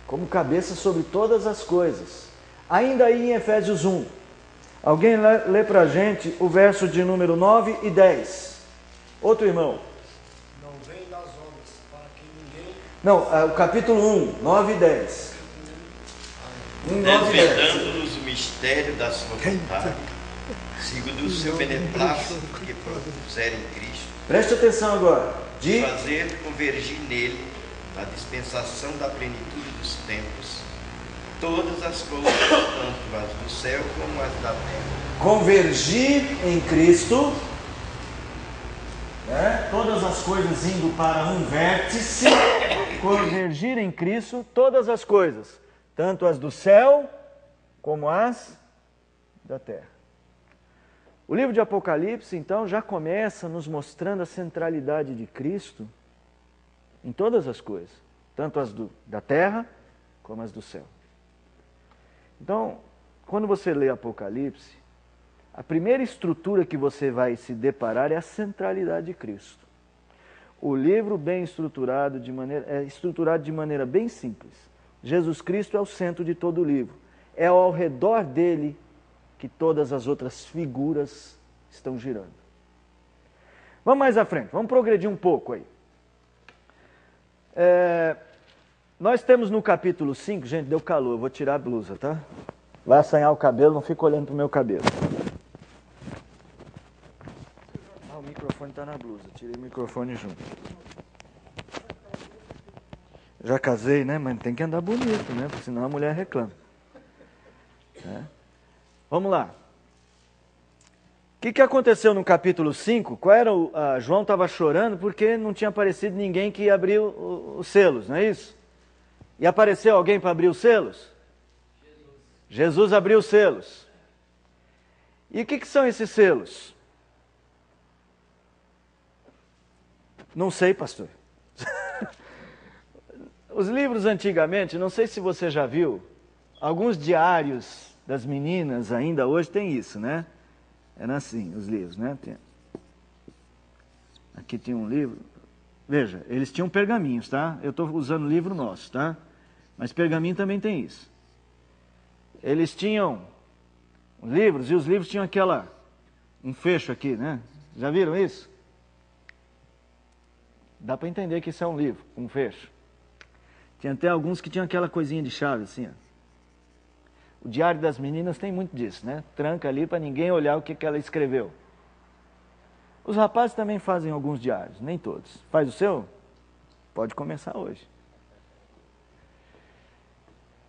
Speaker 2: como cabeça sobre todas as coisas. Ainda aí em Efésios 1, Alguém lê para a gente o verso de número 9 e 10. Outro irmão.
Speaker 5: Não vem das obras, para que ninguém...
Speaker 2: Não, o capítulo 1, 9 e 10. 1, 9 e 10.
Speaker 3: Desvendando-nos o mistério da sua vontade, segundo o seu beneplácito que propusera em Cristo,
Speaker 2: Preste atenção agora.
Speaker 3: de fazer convergir nele, na dispensação da plenitude dos tempos, todas as coisas, tanto as do céu como as da terra.
Speaker 2: Convergir em Cristo, né? Todas as coisas indo para um vértice, convergir em Cristo, todas as coisas, tanto as do céu como as da terra. O livro de Apocalipse, então, já começa nos mostrando a centralidade de Cristo em todas as coisas, tanto as da terra como as do céu. Então, quando você lê Apocalipse, a primeira estrutura que você vai se deparar é a centralidade de Cristo. O livro bem estruturado é estruturado de maneira bem simples. Jesus Cristo é o centro de todo o livro. É ao redor dele que todas as outras figuras estão girando. Vamos mais à frente, vamos progredir um pouco aí. Nós temos no capítulo 5, gente, deu calor, eu vou tirar a blusa, tá? Vai assanhar o cabelo, não fica olhando pro meu cabelo. O microfone está na blusa, tirei o microfone junto. Já casei, né? Mas tem que andar bonito, né? Porque senão a mulher reclama. Vamos lá. O que aconteceu no capítulo 5? João estava chorando porque não tinha aparecido ninguém que abriu os selos, não é isso? E apareceu alguém para abrir os selos? Jesus abriu os selos. E o que são esses selos? Não sei, pastor. Os livros antigamente, não sei se você já viu, alguns diários das meninas ainda hoje tem isso, né? Era assim, os livros, né? Aqui tem um livro. Veja, eles tinham pergaminhos, tá? Eu estou usando o livro nosso, tá? Mas pergaminho também tem isso. Eles tinham livros e os livros tinham um fecho aqui, né? Já viram isso? Dá para entender que isso é um livro, um fecho. Tinha até alguns que tinham aquela coisinha de chave, assim, ó. O Diário das Meninas tem muito disso, né? Tranca ali para ninguém olhar o que ela escreveu. Os rapazes também fazem alguns diários, nem todos. Faz o seu? Pode começar hoje.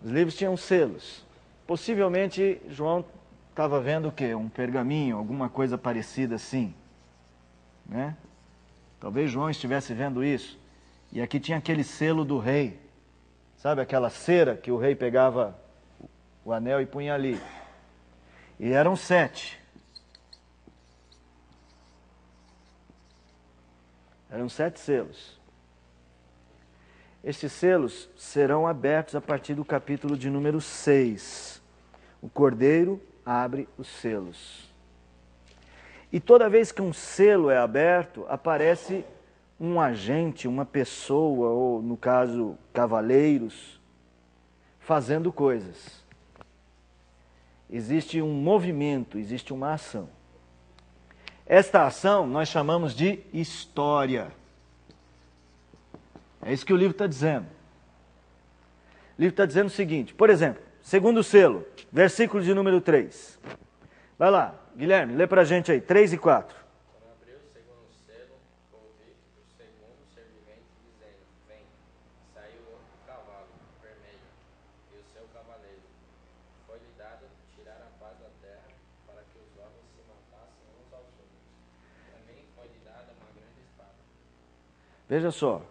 Speaker 2: Os livros tinham selos. Possivelmente, João estava vendo o quê? Um pergaminho, alguma coisa parecida assim, né? Talvez João estivesse vendo isso. E aqui tinha aquele selo do rei. Sabe aquela cera que o rei pegava o anel e punha ali. E eram 7. Eram 7 selos. Estes selos serão abertos a partir do capítulo de número 6. O Cordeiro abre os selos. E toda vez que um selo é aberto, aparece um agente, uma pessoa, ou no caso, cavaleiros, fazendo coisas. Existe um movimento, existe uma ação. Esta ação nós chamamos de história. É isso que o livro está dizendo. O livro está dizendo o seguinte, por exemplo, segundo selo, versículo de número 3. Vai lá, Guilherme, lê para a gente aí, 3 e 4.
Speaker 6: Quando abriu o segundo selo, ouvi o segundo servente dizendo, vem. Saiu outro cavalo, vermelho, e o seu cavaleiro. Foi-lhe dado tirar a paz da terra, para que os homens se matassem uns aos outros. Também foi-lhe dada uma grande espada.
Speaker 2: Veja só,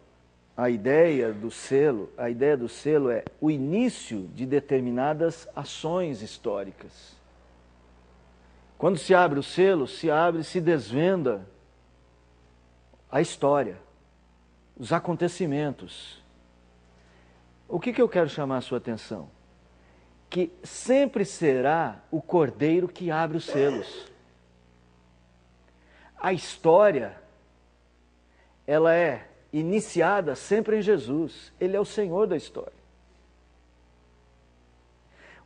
Speaker 2: a ideia do selo é o início de determinadas ações históricas. Quando se abre o selo, se desvenda a história, os acontecimentos. O que eu quero chamar a sua atenção? Que sempre será o Cordeiro que abre os selos. A história, ela é iniciada sempre em Jesus. Ele é o Senhor da história.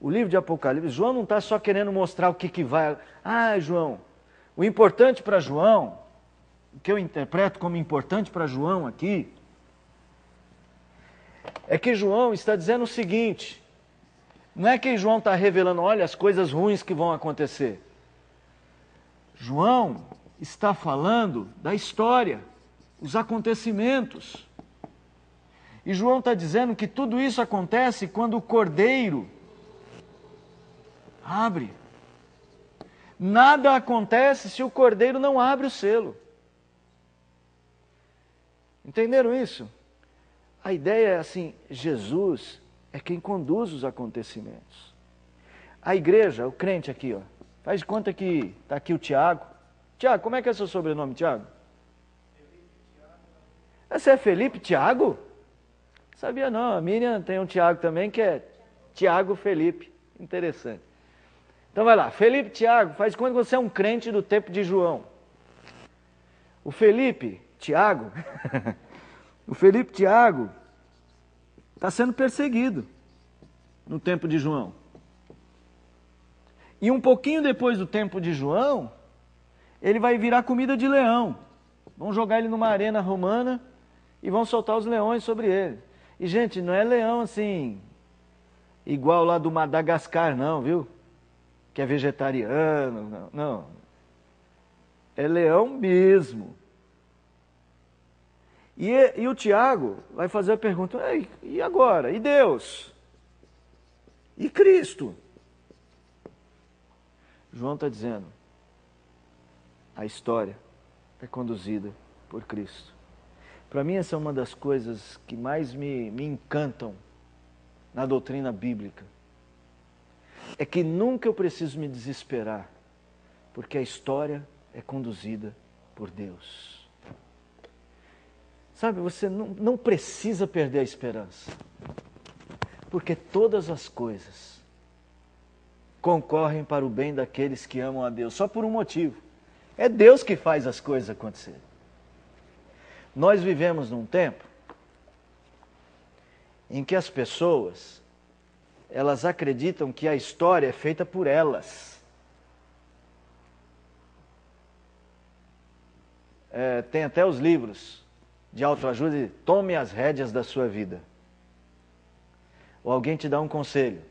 Speaker 2: O livro de Apocalipse, João não está só querendo mostrar o que vai... Ah, João, o importante para João, o que eu interpreto como importante para João aqui, é que João está dizendo o seguinte, não é que João está revelando, olha, as coisas ruins que vão acontecer. João está falando da história, os acontecimentos. E João está dizendo que tudo isso acontece quando o Cordeiro abre. Nada acontece se o Cordeiro não abre o selo. Entenderam isso? A ideia é assim, Jesus é quem conduz os acontecimentos. A igreja, o crente aqui, ó, faz de conta que está aqui o Tiago. Tiago, como é que é seu sobrenome, Tiago? Você é Felipe Tiago? Sabia não, a Miriam tem um Tiago também que é Tiago Felipe. Interessante. Então vai lá, Felipe Tiago, faz de conta que você é um crente do tempo de João. O Felipe Tiago, o Felipe Tiago está sendo perseguido no tempo de João. E um pouquinho depois do tempo de João, ele vai virar comida de leão. Vão jogar ele numa arena romana e vão soltar os leões sobre ele. E, gente, não é leão assim, igual lá do Madagascar, não, viu? Que é vegetariano, não. É leão mesmo. E o Tiago vai fazer a pergunta, e agora? E Deus? E Cristo? João está dizendo, a história é conduzida por Cristo. Para mim, essa é uma das coisas que mais me encantam na doutrina bíblica. É que nunca eu preciso me desesperar, porque a história é conduzida por Deus. Sabe, você não precisa perder a esperança, porque todas as coisas concorrem para o bem daqueles que amam a Deus, só por um motivo. É Deus que faz as coisas acontecerem. Nós vivemos num tempo em que as pessoas, elas acreditam que a história é feita por elas. Tem até os livros de autoajuda de tome as rédeas da sua vida. Ou alguém te dá um conselho.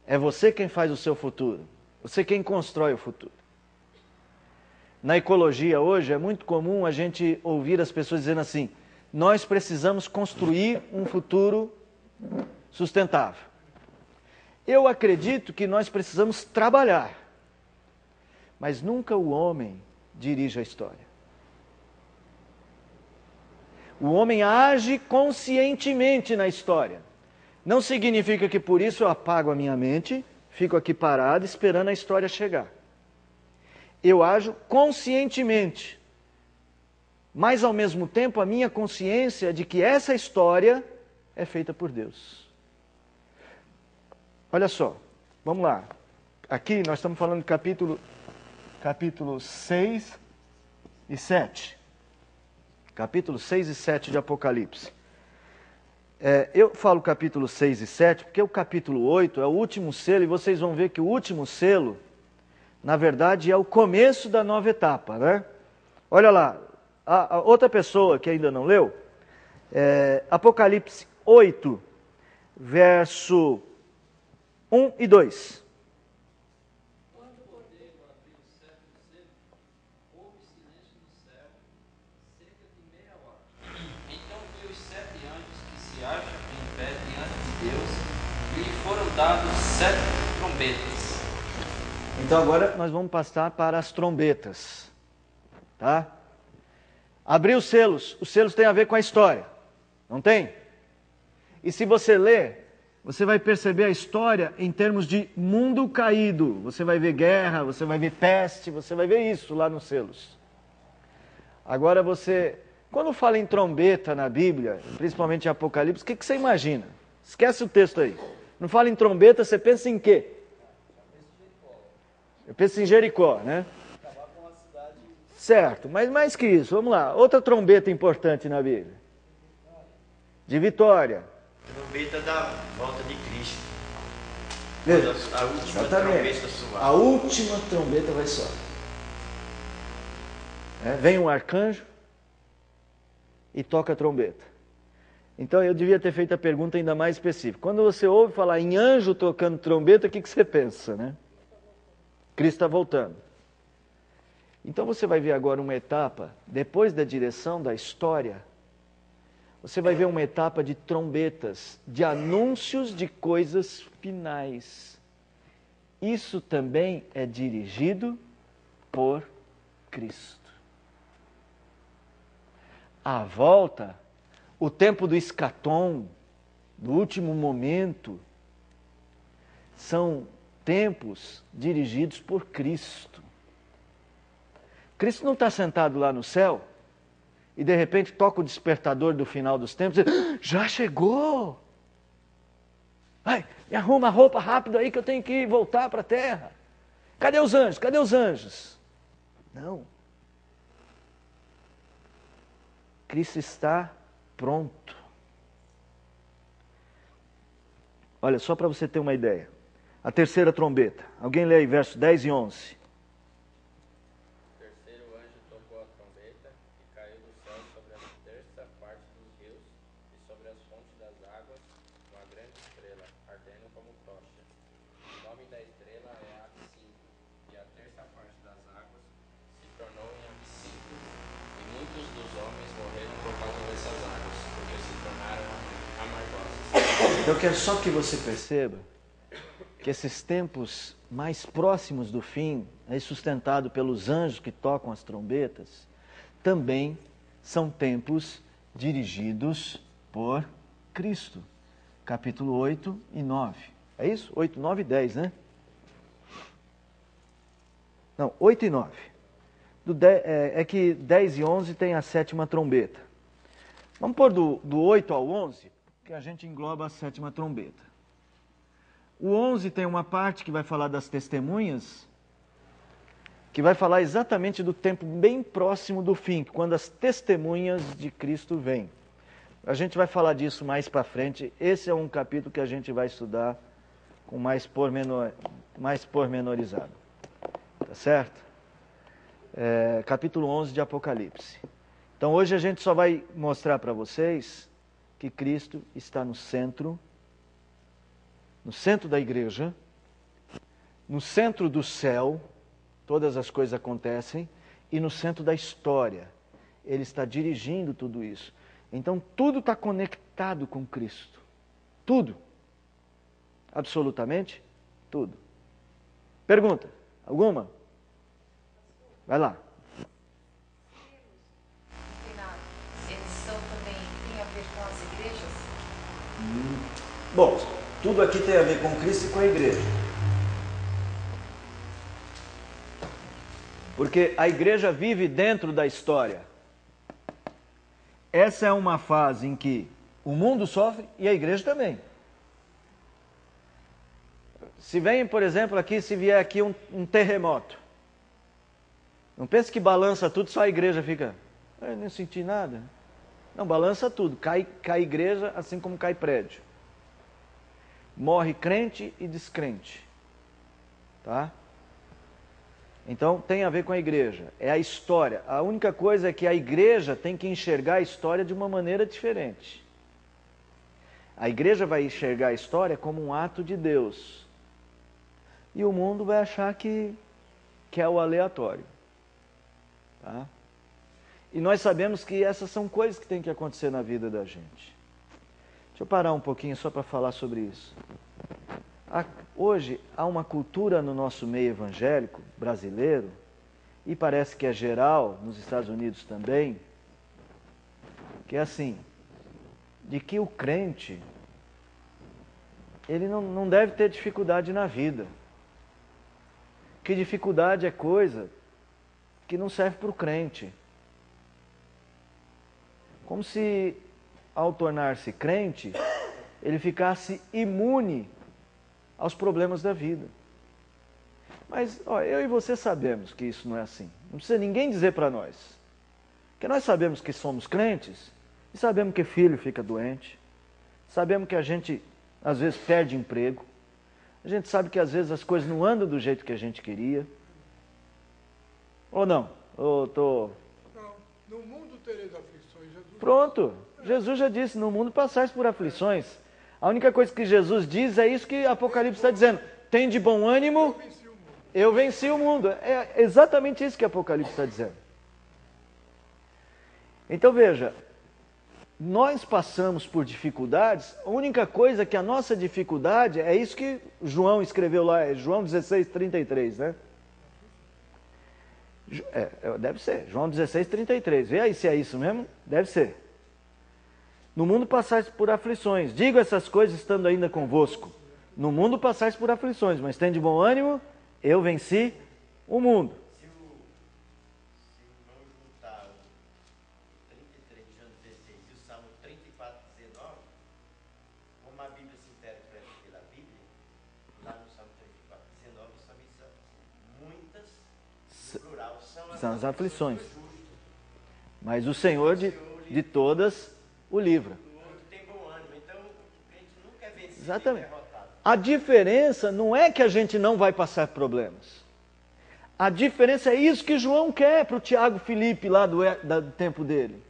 Speaker 2: É você quem faz o seu futuro. Você quem constrói o futuro. Na ecologia hoje é muito comum a gente ouvir as pessoas dizendo assim, nós precisamos construir um futuro sustentável. Eu acredito que nós precisamos trabalhar, mas nunca o homem dirige a história. O homem age conscientemente na história. Não significa que por isso eu apago a minha mente, fico aqui parado esperando a história chegar. Eu ajo conscientemente, mas ao mesmo tempo a minha consciência de que essa história é feita por Deus. Olha só, vamos lá. Aqui nós estamos falando do capítulo 6 e 7. Capítulo 6 e 7 de Apocalipse. Eu falo capítulo 6 e 7 porque o capítulo 8 é o último selo e vocês vão ver que o último selo, na verdade, é o começo da nova etapa, né? Olha lá, a outra pessoa que ainda não leu, Apocalipse 8, verso 1 e 2.
Speaker 6: Quando o Cordeiro abriu o sétimo selo, houve silêncio no céu, cerca de meia hora. Então vi os 7 anjos que se acham em pé diante de Deus, e lhe foram dados 7 trombetas.
Speaker 2: Então agora nós vamos passar para as trombetas, tá? Abrir os selos têm a ver com a história, não tem? E se você ler, você vai perceber a história em termos de mundo caído. Você vai ver guerra, você vai ver peste, você vai ver isso lá nos selos. Agora quando fala em trombeta na Bíblia, principalmente em Apocalipse, o que você imagina? Esquece o texto aí. Não fala em trombeta, você pensa em quê? Eu penso em Jericó, né? Certo, mas mais que isso, vamos lá. Outra trombeta importante na Bíblia. De vitória.
Speaker 3: Trombeta da volta de Cristo.
Speaker 2: Veja,
Speaker 3: A última
Speaker 2: exatamente.
Speaker 3: trombeta soar.
Speaker 2: A última trombeta vai soar. Vem um arcanjo e toca a trombeta. Então eu devia ter feito a pergunta ainda mais específica. Quando você ouve falar em anjo tocando trombeta, o que você pensa, né? Cristo está voltando. Então você vai ver agora uma etapa, depois da direção da história, você vai ver uma etapa de trombetas, de anúncios de coisas finais. Isso também é dirigido por Cristo. A volta, o tempo do escatom, do último momento, são tempos dirigidos por Cristo. Cristo não está sentado lá no céu e de repente toca o despertador do final dos tempos e já chegou! Vai, me arruma a roupa rápido aí que eu tenho que voltar para a terra. Cadê os anjos? Cadê os anjos? Não. Cristo está pronto. Olha, só para você ter uma ideia. A terceira trombeta. Alguém lê aí versos 10 e 11.
Speaker 6: O terceiro anjo tocou a trombeta e caiu do céu sobre a terça parte dos rios e sobre as fontes das águas uma grande estrela, ardendo como tocha. O nome da estrela é Absinto, e a terça parte das águas se tornou em Absinto, e muitos dos homens morreram por causa dessas águas, porque se tornaram amargosas.
Speaker 2: Eu quero só que você perceba que esses tempos mais próximos do fim, aí sustentado pelos anjos que tocam as trombetas, também são tempos dirigidos por Cristo. Capítulo 8 e 9. É isso? 8, 9 e 10, né? Não, 8 e 9. É que 10 e 11 tem a sétima trombeta. Vamos pôr do 8 ao 11, que a gente engloba a sétima trombeta. O 11 tem uma parte que vai falar das testemunhas, que vai falar exatamente do tempo bem próximo do fim, quando as testemunhas de Cristo vêm. A gente vai falar disso mais para frente. Esse é um capítulo que a gente vai estudar com mais pormenorizado. Tá certo? Capítulo 11 de Apocalipse. Então hoje a gente só vai mostrar para vocês que Cristo está no centro da igreja, no centro do céu, todas as coisas acontecem, e no centro da história. Ele está dirigindo tudo isso. Então tudo está conectado com Cristo. Tudo. Absolutamente tudo. Pergunta? Alguma? Vai lá.
Speaker 9: Edição também tem a ver com as igrejas?
Speaker 2: Bom, tudo aqui tem a ver com Cristo e com a igreja. Porque a igreja vive dentro da história. Essa é uma fase em que o mundo sofre e a igreja também. Se vem, por exemplo, se vier aqui um terremoto, não pense que balança tudo, só a igreja fica, eu não senti nada. Não, balança tudo, cai igreja assim como cai prédio. Morre crente e descrente. Tá? Então tem a ver com a igreja. É a história. A única coisa é que a igreja tem que enxergar a história de uma maneira diferente. A igreja vai enxergar a história como um ato de Deus. E o mundo vai achar que é o aleatório. Tá? E nós sabemos que essas são coisas que têm que acontecer na vida da gente. Deixa eu parar um pouquinho só para falar sobre isso. Hoje há uma cultura no nosso meio evangélico brasileiro, e parece que é geral, nos Estados Unidos também, que é assim, de que o crente, ele não deve ter dificuldade na vida. Que dificuldade é coisa que não serve para o crente. Como se, ao tornar-se crente, ele ficasse imune aos problemas da vida. Mas eu e você sabemos que isso não é assim. Não precisa ninguém dizer para nós. Porque nós sabemos que somos crentes e sabemos que filho fica doente. Sabemos que a gente, às vezes, perde emprego. A gente sabe que às vezes as coisas não andam do jeito que a gente queria. Ou não?
Speaker 5: Não, no mundo tereis aflições.
Speaker 2: Pronto, Jesus já disse, no mundo passais por aflições. A única coisa que Jesus diz é isso que Apocalipse está dizendo. Tem de bom ânimo, eu venci o mundo. É exatamente isso que Apocalipse está dizendo. Então veja, nós passamos por dificuldades, a única coisa que a nossa dificuldade é isso que João escreveu lá, é João 16:33, né? Deve ser, João 16:33. Vê aí se é isso mesmo? Deve ser. No mundo passais por aflições. Digo essas coisas estando ainda convosco. No mundo passais por aflições, mas tem de bom ânimo, eu venci o mundo.
Speaker 3: Se o irmão juntar o 33 de João 16 e o Salmo 34:19, como a Bíblia se interpreta pela Bíblia, lá no Salmo 34:19, o salmista muitas, no plural,
Speaker 2: são as aflições. Mas o Senhor de todas o livra.
Speaker 3: O mundo tem bom ânimo, então a gente nunca é vencido.
Speaker 2: Exatamente.
Speaker 3: Derrotado.
Speaker 2: A diferença não é que a gente não vai passar problemas. A diferença é isso que João quer para o Tiago Filipe lá do tempo dele.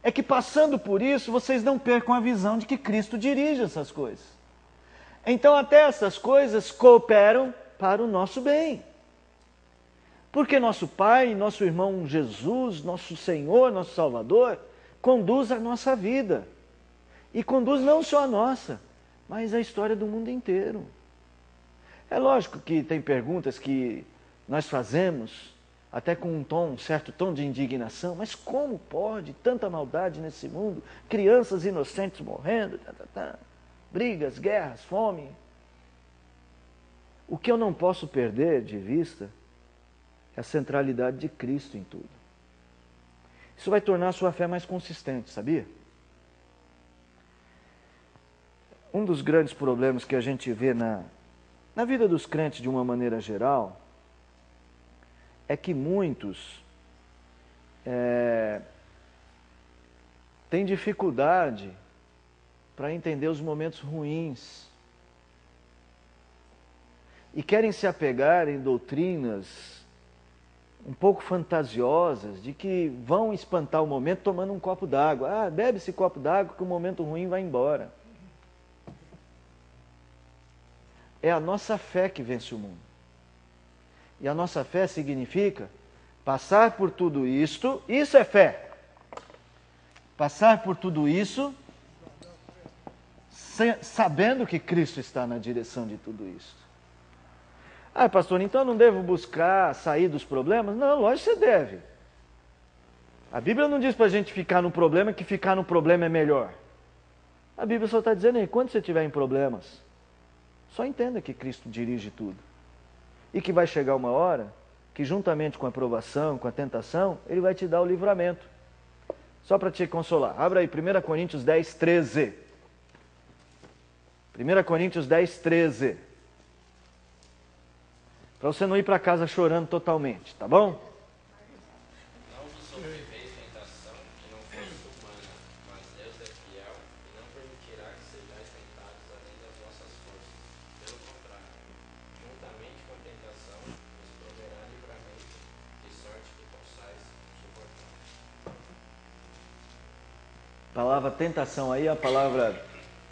Speaker 2: É que passando por isso, vocês não percam a visão de que Cristo dirige essas coisas. Então até essas coisas cooperam para o nosso bem. Porque nosso Pai, nosso irmão Jesus, nosso Senhor, nosso Salvador, conduz a nossa vida. E conduz não só a nossa, mas a história do mundo inteiro. É lógico que tem perguntas que nós fazemos, até com um certo tom de indignação, mas como pode tanta maldade nesse mundo? Crianças inocentes morrendo, brigas, guerras, fome. O que eu não posso perder de vista é a centralidade de Cristo em tudo. Isso vai tornar a sua fé mais consistente, sabia? Um dos grandes problemas que a gente vê na vida dos crentes de uma maneira geral é que muitos têm dificuldade para entender os momentos ruins e querem se apegar em doutrinas um pouco fantasiosas de que vão espantar o momento tomando um copo d'água. Ah, bebe esse copo d'água que o momento ruim vai embora. É a nossa fé que vence o mundo. E a nossa fé significa passar por tudo isto, isso é fé. Passar por tudo isso, sabendo que Cristo está na direção de tudo isso. Ah, pastor, então eu não devo buscar sair dos problemas? Não, lógico que você deve. A Bíblia não diz para a gente ficar no problema que ficar no problema é melhor. A Bíblia só está dizendo aí, quando você estiver em problemas, só entenda que Cristo dirige tudo. E que vai chegar uma hora que juntamente com a provação, com a tentação, Ele vai te dar o livramento. Só para te consolar. Abra aí 1 Coríntios 10:13. 1 Coríntios 10:13. Para você não ir para casa chorando totalmente, tá bom?
Speaker 6: Não vos sobreveio tentação que não fosse humana, mas Deus é fiel e não permitirá que sejais tentados além das vossas forças. Pelo contrário, juntamente com a tentação, vos proverá livramento, de sorte que possais suportar.
Speaker 2: A palavra tentação aí é a palavra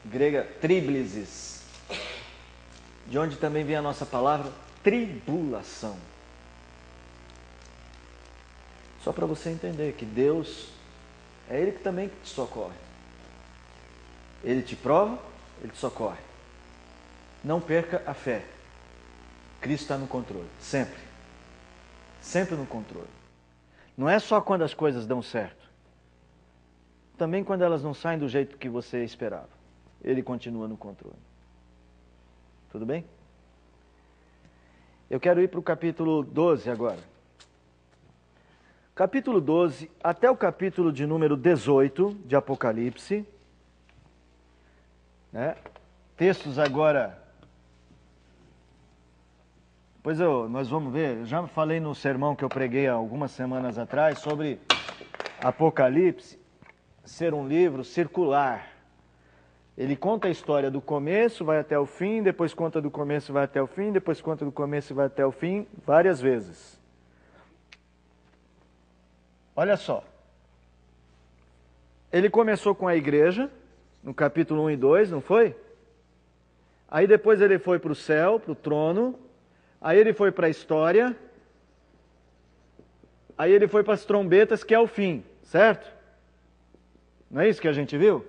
Speaker 2: grega tríblisis, de onde também vem a nossa palavra tribulação. Só para você entender que Deus é Ele que também te socorre. Ele te prova, Ele te socorre. Não perca a fé. Cristo está no controle, sempre. Sempre no controle. Não é só quando as coisas dão certo. Também quando elas não saem do jeito que você esperava. Ele continua no controle. Tudo bem? Eu quero ir para o capítulo 12 agora. Capítulo 12 até o capítulo de número 18 de Apocalipse. Né? Textos agora. Pois nós vamos ver. Eu já falei no sermão que eu preguei há algumas semanas atrás sobre Apocalipse ser um livro circular. Ele conta a história do começo, vai até o fim, depois conta do começo, vai até o fim, depois conta do começo e vai até o fim, várias vezes. Olha só. Ele começou com a igreja, no capítulo 1 e 2, não foi? Aí depois ele foi para o céu, para o trono. Aí ele foi para a história. Aí ele foi para as trombetas, que é o fim, certo? Não é isso que a gente viu?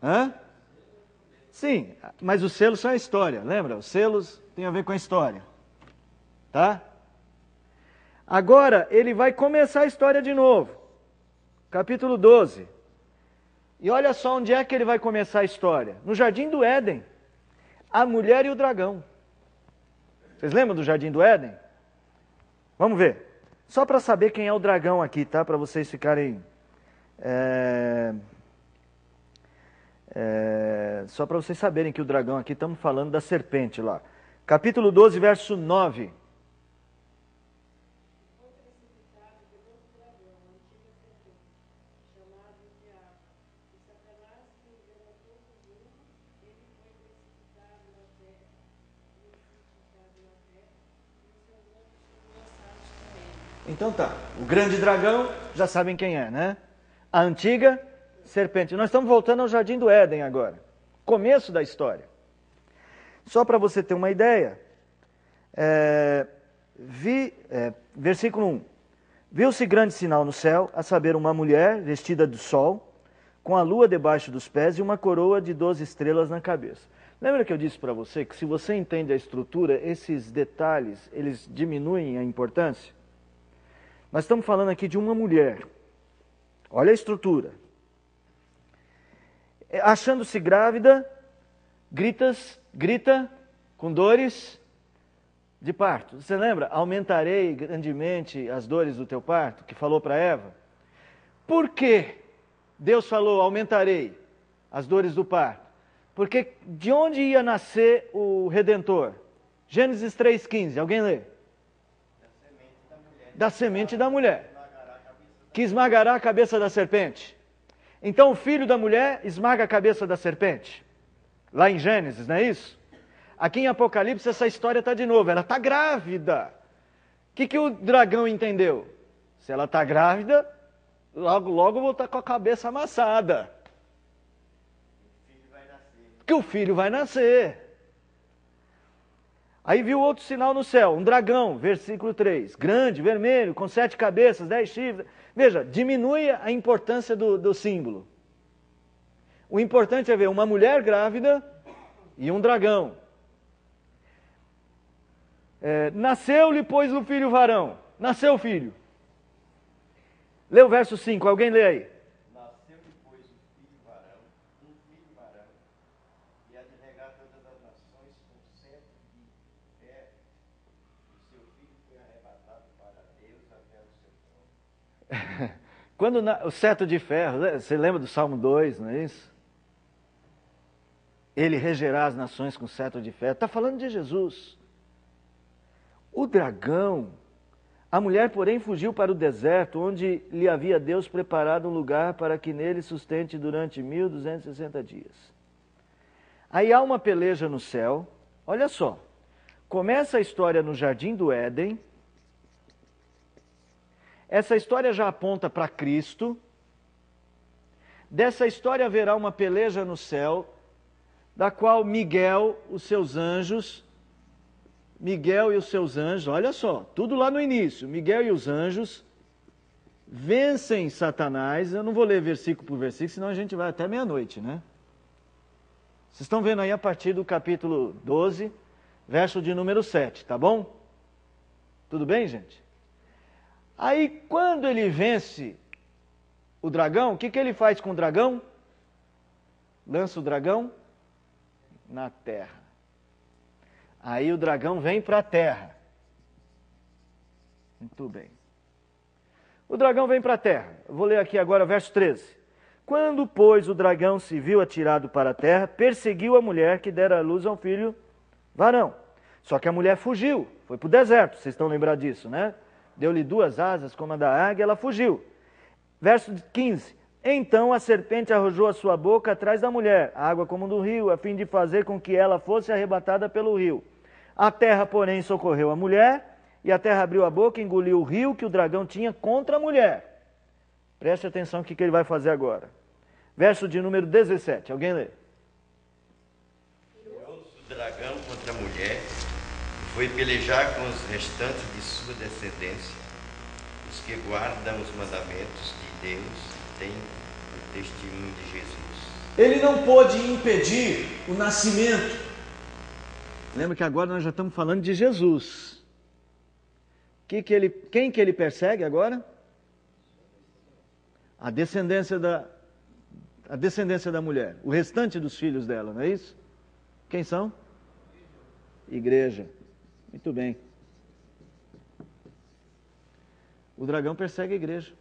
Speaker 2: Hã? Sim, mas os selos são a história, lembra? Os selos têm a ver com a história. Tá? Agora ele vai começar a história de novo. Capítulo 12. E olha só onde é que ele vai começar a história. No Jardim do Éden. A mulher e o dragão. Vocês lembram do Jardim do Éden? Vamos ver. Só para saber quem é o dragão aqui, tá? Para vocês ficarem... só para vocês saberem que o dragão aqui, estamos falando da serpente lá. Capítulo 12, verso 9. Então tá, o grande dragão, já sabem quem é, né? A antiga serpente. Nós estamos voltando ao Jardim do Éden agora. Começo da história. Só para você ter uma ideia, versículo 1. Viu-se grande sinal no céu, a saber, uma mulher vestida de sol, com a lua debaixo dos pés e uma coroa de 12 estrelas na cabeça. Lembra que eu disse para você que se você entende a estrutura, esses detalhes, eles diminuem a importância? Nós estamos falando aqui de uma mulher. Olha a estrutura. Achando-se grávida, grita com dores de parto. Você lembra? Aumentarei grandemente as dores do teu parto, que falou para Eva. Por que Deus falou aumentarei as dores do parto? Porque de onde ia nascer o Redentor? Gênesis 3,15. Alguém lê? Da semente da mulher, que esmagará a cabeça da serpente. Então o filho da mulher esmaga a cabeça da serpente. Lá em Gênesis, não é isso? Aqui em Apocalipse essa história está de novo. Ela está grávida. O que o dragão entendeu? Se ela está grávida, logo vou estar com a cabeça amassada. Porque o filho vai nascer. Aí viu outro sinal no céu, um dragão, versículo 3, grande, vermelho, com 7 cabeças, 10 chifres. Veja, diminui a importância do símbolo. O importante é ver uma mulher grávida e um dragão. Nasceu-lhe, pois, o filho varão. Nasceu o filho. Lê o verso 5, alguém lê aí.
Speaker 3: Nasceu-lhe, pois, um filho varão, e há de regar todas as nações com cetro de ferro. O seu filho foi arrebatado para Deus até o seu trono.
Speaker 2: Quando o cetro de ferro, você lembra do Salmo 2, não é isso? Ele regerá as nações com cetro de ferro. Está falando de Jesus. O dragão, a mulher, porém, fugiu para o deserto, onde lhe havia Deus preparado um lugar para que nele sustente durante 1260 dias. Aí há uma peleja no céu. Olha só. Começa a história no Jardim do Éden. Essa história já aponta para Cristo. Dessa história haverá uma peleja no céu, da qual Miguel e os seus anjos, olha só, tudo lá no início, Miguel e os anjos vencem Satanás. Eu não vou ler versículo por versículo, senão a gente vai até meia-noite, né? Vocês estão vendo aí a partir do capítulo 12, verso de número 7, tá bom? Tudo bem, gente? Aí, quando ele vence o dragão, o que ele faz com o dragão? Lança o dragão na terra. Aí o dragão vem para a terra. Muito bem. O dragão vem para a terra. Eu vou ler aqui agora o verso 13. Quando, pois, o dragão se viu atirado para a terra, perseguiu a mulher que dera à luz a um filho varão. Só que a mulher fugiu, foi para o deserto. Vocês estão lembrados disso, né? Deu-lhe 2 asas como a da águia, ela fugiu. Verso 15. Então a serpente arrojou a sua boca atrás da mulher, água como do rio, a fim de fazer com que ela fosse arrebatada pelo rio. A terra, porém, socorreu a mulher, e a terra abriu a boca e engoliu o rio que o dragão tinha contra a mulher. Preste atenção no que ele vai fazer agora. Verso de número 17. Alguém lê?
Speaker 3: Virou-se o dragão contra a mulher, e foi pelejar com os restantes de sua descendência, os que guardam os mandamentos de Deus e têm o testemunho de Jesus.
Speaker 2: Ele não pôde impedir o nascimento. Lembra que agora nós já estamos falando de Jesus. Quem que ele persegue agora? A descendência da mulher, o restante dos filhos dela, não é isso? Quem são? Igreja. Muito bem. O dragão persegue a igreja.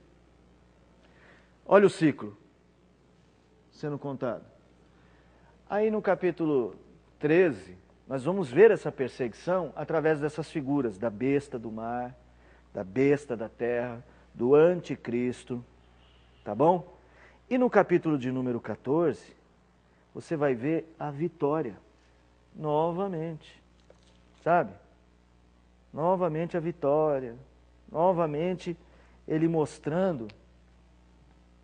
Speaker 2: Olha o ciclo sendo contado. Aí no capítulo 13, nós vamos ver essa perseguição através dessas figuras, da besta do mar, da besta da terra, do anticristo, tá bom? E no capítulo de número 14, você vai ver a vitória, novamente, sabe? Novamente a vitória, novamente ele mostrando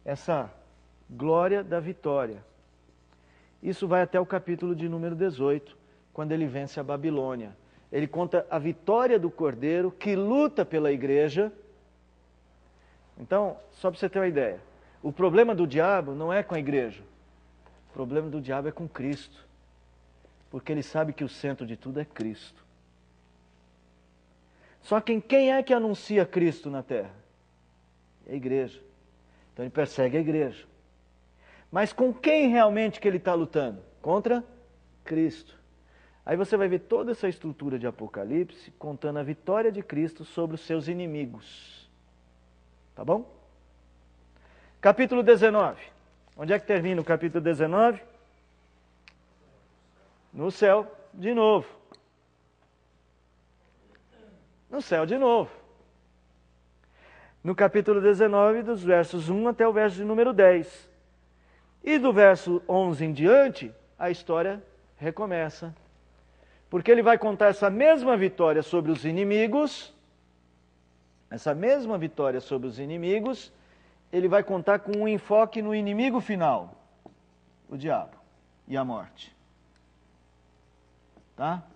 Speaker 2: essa glória da vitória. Isso vai até o capítulo de número 18, quando ele vence a Babilônia. Ele conta a vitória do Cordeiro que luta pela igreja. Então, só para você ter uma ideia, o problema do diabo não é com a igreja. O problema do diabo é com Cristo. Porque ele sabe que o centro de tudo é Cristo. Só que quem é que anuncia Cristo na terra? É a igreja. Então ele persegue a igreja. Mas com quem realmente que ele está lutando? Contra Cristo. Aí você vai ver toda essa estrutura de Apocalipse contando a vitória de Cristo sobre os seus inimigos. Tá bom? Capítulo 19. Onde é que termina o capítulo 19? No céu de novo. No céu de novo. No capítulo 19, dos versos 1 até o verso de número 10. E do verso 11 em diante, a história recomeça. Porque ele vai contar essa mesma vitória sobre os inimigos, ele vai contar com um enfoque no inimigo final, o diabo e a morte. Tá?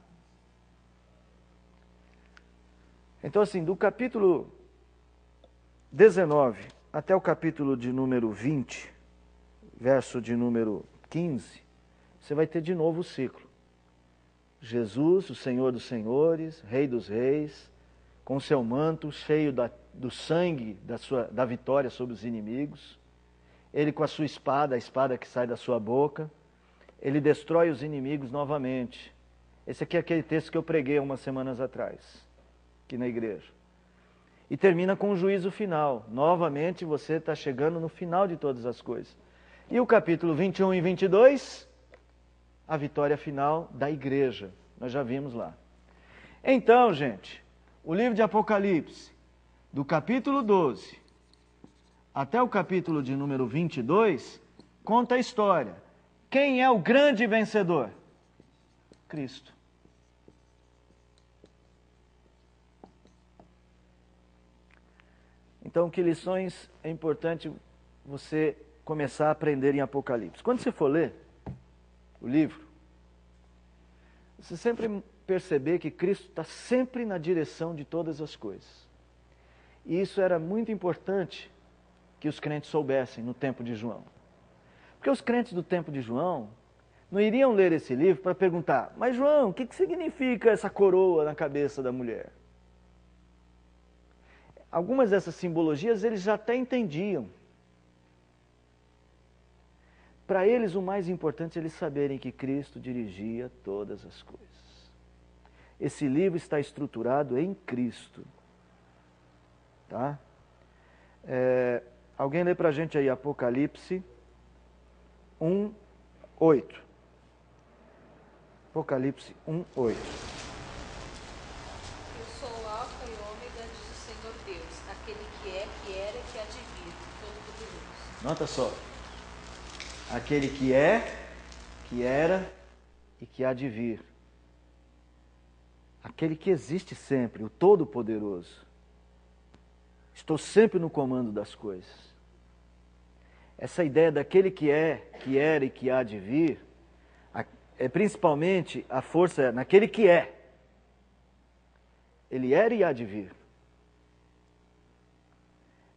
Speaker 2: Então assim, do capítulo 19 até o capítulo de número 20, verso de número 15, você vai ter de novo o ciclo. Jesus, o Senhor dos Senhores, Rei dos Reis, com seu manto cheio do sangue da vitória sobre os inimigos. Ele com a sua espada, a espada que sai da sua boca, ele destrói os inimigos novamente. Esse aqui é aquele texto que eu preguei umas semanas atrás, aqui na igreja. E termina com o juízo final. Novamente você está chegando no final de todas as coisas. E o capítulo 21 e 22... a vitória final da igreja. Nós já vimos lá. Então, gente, o livro de Apocalipse, do capítulo 12 até o capítulo de número 22, conta a história. Quem é o grande vencedor? Cristo. Então, que lições é importante você começar a aprender em Apocalipse? Quando você for ler o livro, você sempre perceber que Cristo está sempre na direção de todas as coisas. E isso era muito importante que os crentes soubessem no tempo de João. Porque os crentes do tempo de João não iriam ler esse livro para perguntar: mas João, o que significa essa coroa na cabeça da mulher? Algumas dessas simbologias eles já até entendiam. Para eles, o mais importante é eles saberem que Cristo dirigia todas as coisas. Esse livro está estruturado em Cristo. Tá? Alguém lê para a gente aí Apocalipse 1:8. Apocalipse 1:8.
Speaker 7: Eu sou o Alfa e Ômega, diz o Senhor Deus, aquele que é, que era e que há de vir, Todo-Poderoso.
Speaker 2: Nota só. Aquele que é, que era e que há de vir. Aquele que existe sempre, o Todo-Poderoso. Estou sempre no comando das coisas. Essa ideia daquele que é, que era e que há de vir, é principalmente a força naquele que é. Ele era e há de vir.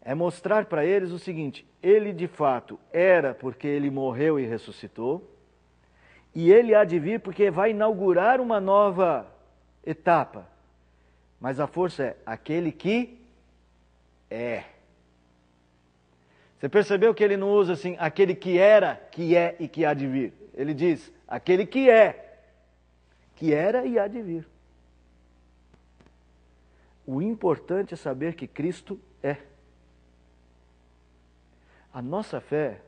Speaker 2: É mostrar para eles o seguinte: ele de fato era porque ele morreu e ressuscitou, e ele há de vir porque vai inaugurar uma nova etapa. Mas a força é aquele que é. Você percebeu que ele não usa assim, aquele que era, que é e que há de vir. Ele diz, aquele que é, que era e há de vir. O importante é saber que Cristo é. A nossa fé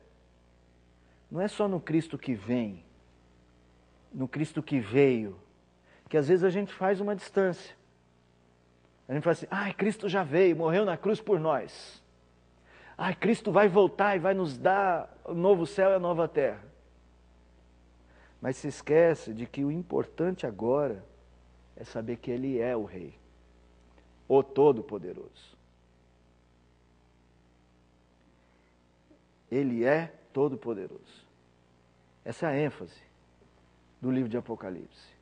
Speaker 2: não é só no Cristo que vem, no Cristo que veio, que às vezes a gente faz uma distância. A gente fala assim, Cristo já veio, morreu na cruz por nós. Cristo vai voltar e vai nos dar o novo céu e a nova terra. Mas se esquece de que o importante agora é saber que Ele é o Rei, o Todo-Poderoso. Ele é Todo-Poderoso. Essa é a ênfase do livro de Apocalipse.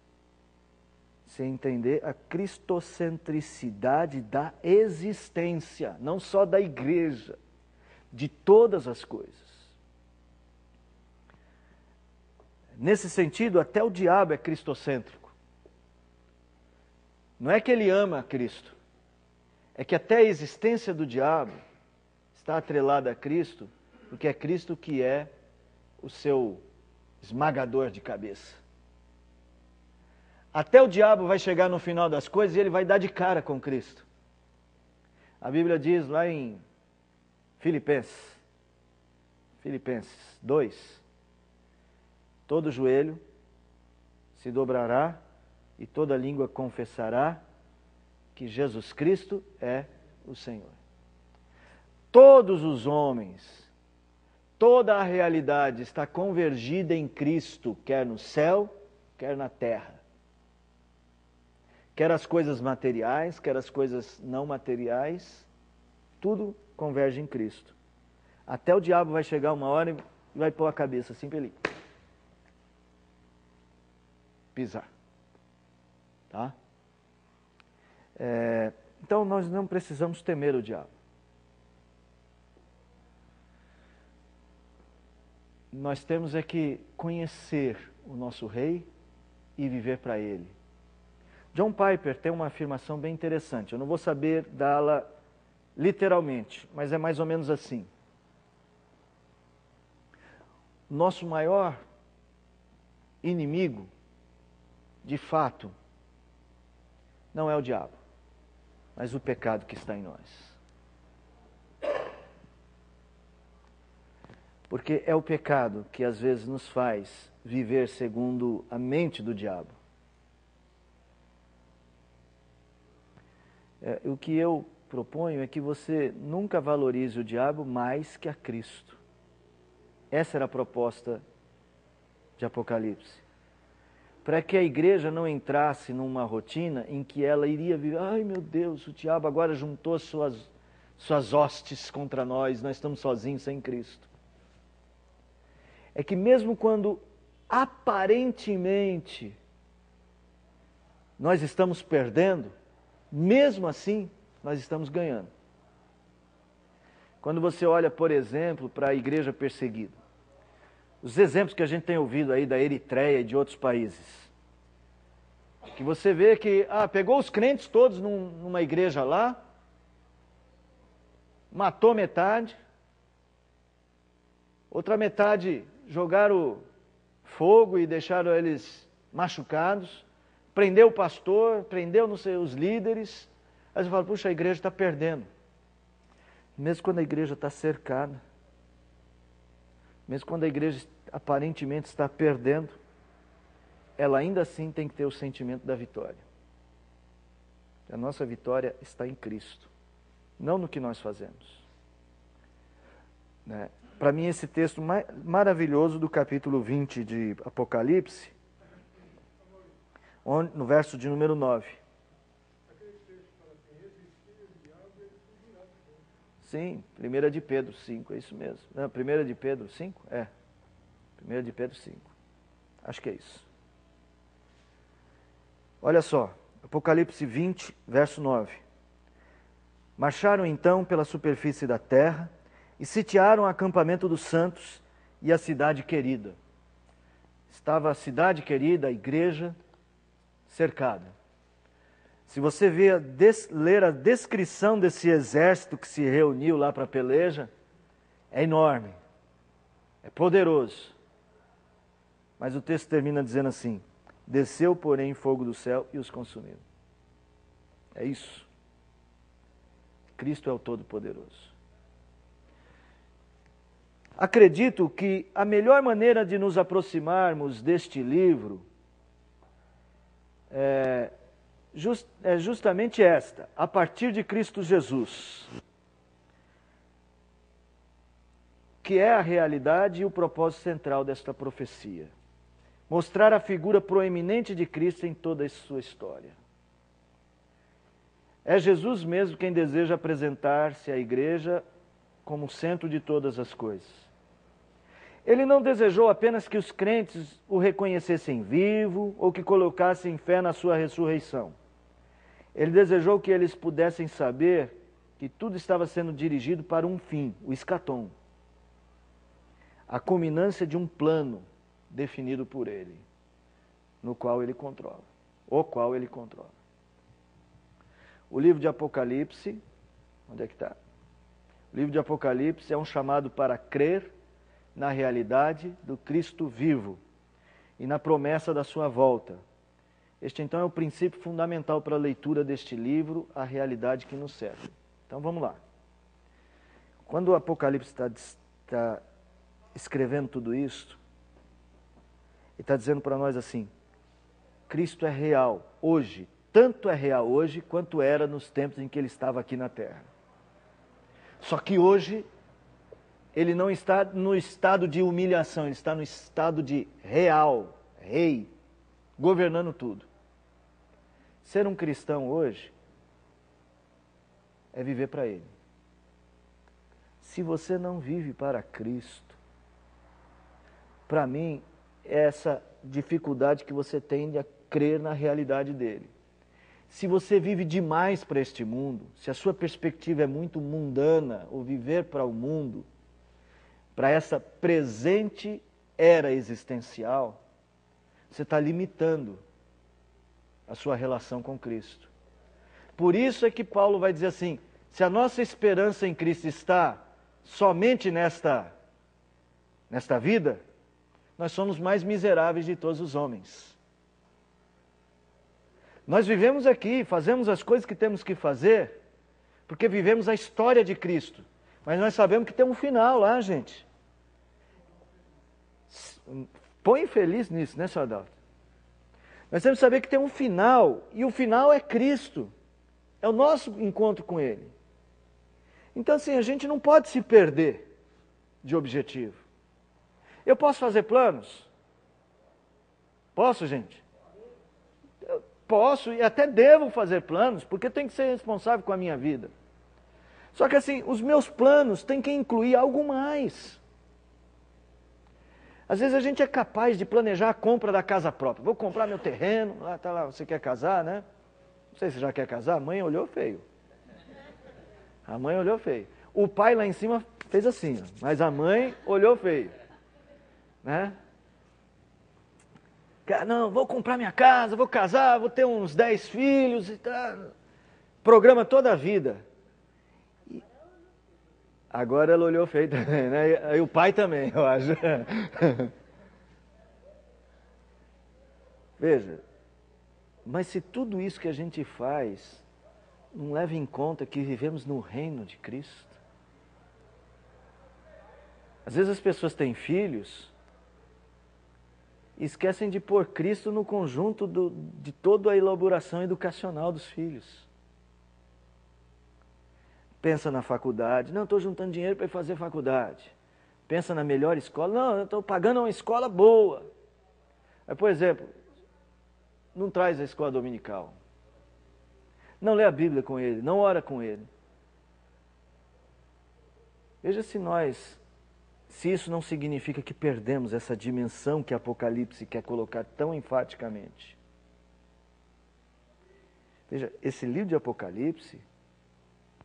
Speaker 2: Você entender a cristocentricidade da existência, não só da igreja, de todas as coisas. Nesse sentido, até o diabo é cristocêntrico. Não é que ele ama Cristo, é que até a existência do diabo está atrelada a Cristo, porque é Cristo que é o seu esmagador de cabeça. Até o diabo vai chegar no final das coisas e ele vai dar de cara com Cristo. A Bíblia diz lá em Filipenses 2, todo joelho se dobrará e toda língua confessará que Jesus Cristo é o Senhor. Todos os homens, toda a realidade está convergida em Cristo, quer no céu, quer na terra. Quer as coisas materiais, quer as coisas não materiais, tudo converge em Cristo. Até o diabo vai chegar uma hora e vai pôr a cabeça assim para ele pisar. Tá? Então nós não precisamos temer o diabo. Nós temos é que conhecer o nosso Rei e viver para Ele. John Piper tem uma afirmação bem interessante. Eu não vou saber dá-la literalmente, mas é mais ou menos assim. Nosso maior inimigo, de fato, não é o diabo, mas o pecado que está em nós. Porque é o pecado que às vezes nos faz viver segundo a mente do diabo. O que eu proponho é que você nunca valorize o diabo mais que a Cristo. Essa era a proposta de Apocalipse. Para que a igreja não entrasse numa rotina em que ela iria viver, ai meu Deus, o diabo agora juntou suas hostes contra nós estamos sozinhos sem Cristo. É que mesmo quando aparentemente nós estamos perdendo, mesmo assim, nós estamos ganhando. Quando você olha, por exemplo, para a igreja perseguida, os exemplos que a gente tem ouvido aí da Eritreia e de outros países, que você vê que, pegou os crentes todos numa igreja lá, matou metade, outra metade jogaram fogo e deixaram eles machucados, prendeu o pastor, prendeu os líderes. Aí você fala, puxa, a igreja está perdendo. Mesmo quando a igreja está cercada, mesmo quando a igreja aparentemente está perdendo, ela ainda assim tem que ter o sentimento da vitória. A nossa vitória está em Cristo, não no que nós fazemos. para mim, esse texto maravilhoso do capítulo 20 de Apocalipse, no verso de número 9. Sim, 1 de Pedro 5, é isso mesmo. Não, 1 de Pedro 5? É. 1 de Pedro 5. Acho que é isso. Olha só, Apocalipse 20, verso 9. Marcharam então pela superfície da terra e sitiaram o acampamento dos santos e a cidade querida. Estava a cidade querida, a igreja, cercada. Se você ler a descrição desse exército que se reuniu lá para a peleja, é enorme, é poderoso. Mas o texto termina dizendo assim: desceu, porém, fogo do céu e os consumiu. É isso. Cristo é o Todo-Poderoso. Acredito que a melhor maneira de nos aproximarmos deste livro é justamente esta: a partir de Cristo Jesus, que é a realidade e o propósito central desta profecia. Mostrar a figura proeminente de Cristo em toda a sua história. É Jesus mesmo quem deseja apresentar-se à igreja como centro de todas as coisas. Ele não desejou apenas que os crentes o reconhecessem vivo ou que colocassem fé na sua ressurreição. Ele desejou que eles pudessem saber que tudo estava sendo dirigido para um fim, o escatom. A culminância de um plano definido por ele, no qual ele controla, o qual ele controla. O livro de Apocalipse, onde é que está? O livro de Apocalipse é um chamado para crer na realidade do Cristo vivo e na promessa da sua volta. Este então é o princípio fundamental para a leitura deste livro, a realidade que nos serve. Então vamos lá. Quando o Apocalipse está escrevendo tudo isso, ele está dizendo para nós assim: Cristo é real hoje, tanto é real hoje quanto era nos tempos em que ele estava aqui na terra. Só que hoje ele não está no estado de humilhação, ele está no estado de real, rei, governando tudo. Ser um cristão hoje é viver para ele. Se você não vive para Cristo, para mim, é essa dificuldade que você tem de crer na realidade dele. Se você vive demais para este mundo, se a sua perspectiva é muito mundana, ou viver para o mundo, para essa presente era existencial, você está limitando a sua relação com Cristo. Por isso é que Paulo vai dizer assim: se a nossa esperança em Cristo está somente nesta vida, nós somos mais miseráveis de todos os homens. Nós vivemos aqui, fazemos as coisas que temos que fazer, porque vivemos a história de Cristo. Mas nós sabemos que tem um final lá, gente. Põe feliz nisso, né, Sr. Adalto? Nós temos que saber que tem um final, e o final é Cristo. É o nosso encontro com Ele. Então, assim, a gente não pode se perder de objetivo. Eu posso fazer planos? Posso, gente? Eu posso e até devo fazer planos, porque eu tenho que ser responsável com a minha vida. Só que assim, os meus planos têm que incluir algo mais. Às vezes a gente é capaz de planejar a compra da casa própria. Vou comprar meu terreno, lá tá lá, você quer casar, né? Não sei se já quer casar, a mãe olhou feio. A mãe olhou feio. O pai lá em cima fez assim, ó, mas a mãe olhou feio. Né? Não, vou comprar minha casa, vou casar, vou ter uns 10 filhos e tal. Programa toda a vida. E agora ela olhou feio também, né? E o pai também, eu acho. Veja, mas se tudo isso que a gente faz não leva em conta que vivemos no reino de Cristo. Às vezes as pessoas têm filhos e esquecem de pôr Cristo no conjunto de toda a elaboração educacional dos filhos. Pensa na faculdade. Não, estou juntando dinheiro para fazer faculdade. Pensa na melhor escola. Não, eu estou pagando uma escola boa. Aí, por exemplo, não traz a escola dominical. Não lê a Bíblia com ele, não ora com ele. Veja se isso não significa que perdemos essa dimensão que Apocalipse quer colocar tão enfaticamente. Veja, esse livro de Apocalipse,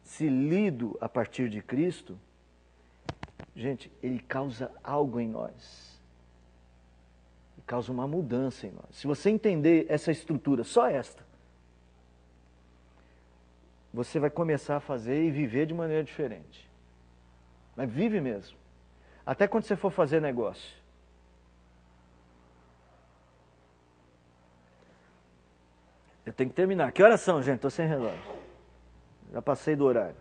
Speaker 2: se lido a partir de Cristo, gente, ele causa algo em nós. Ele causa uma mudança em nós. Se você entender essa estrutura, só esta, você vai começar a fazer e viver de maneira diferente. Mas vive mesmo. Até quando você for fazer negócio. Eu tenho que terminar. Que horas são, gente? Estou sem relógio. Já passei do horário.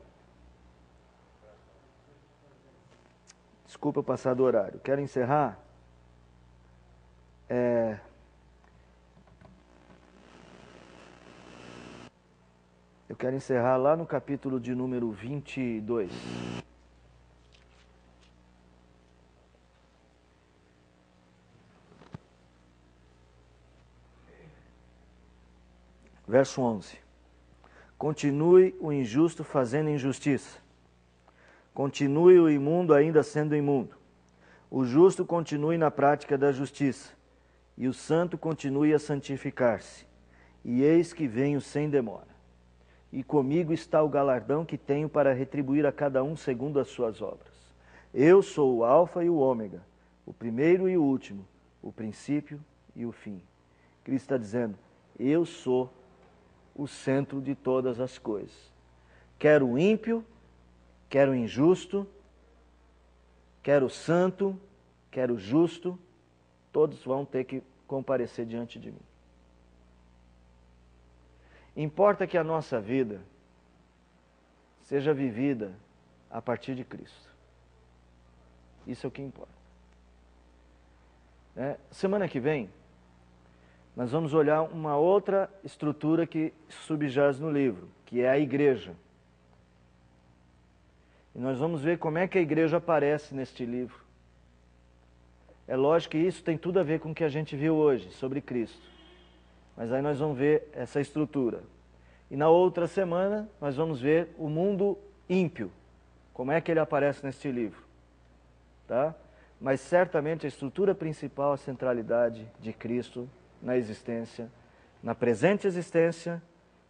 Speaker 2: Desculpa eu passar do horário. Quero encerrar. Eu quero encerrar lá no capítulo de número 22. Verso 11. Continue o injusto fazendo injustiça. Continue o imundo ainda sendo imundo. O justo continue na prática da justiça. E o santo continue a santificar-se. E eis que venho sem demora. E comigo está o galardão que tenho para retribuir a cada um segundo as suas obras. Eu sou o Alfa e o Ômega, o primeiro e o último, o princípio e o fim. Cristo está dizendo, eu sou o centro de todas as coisas. Quer o ímpio, quer o injusto, quer o santo, quer o justo, todos vão ter que comparecer diante de mim. Importa que a nossa vida seja vivida a partir de Cristo. Isso é o que importa. Semana que vem, nós vamos olhar uma outra estrutura que subjaz no livro, que é a igreja. E nós vamos ver como é que a igreja aparece neste livro. É lógico que isso tem tudo a ver com o que a gente viu hoje, sobre Cristo. Mas aí nós vamos ver essa estrutura. E na outra semana, nós vamos ver o mundo ímpio. Como é que ele aparece neste livro. Tá? Mas certamente a estrutura principal, a centralidade de Cristo na existência, na presente existência,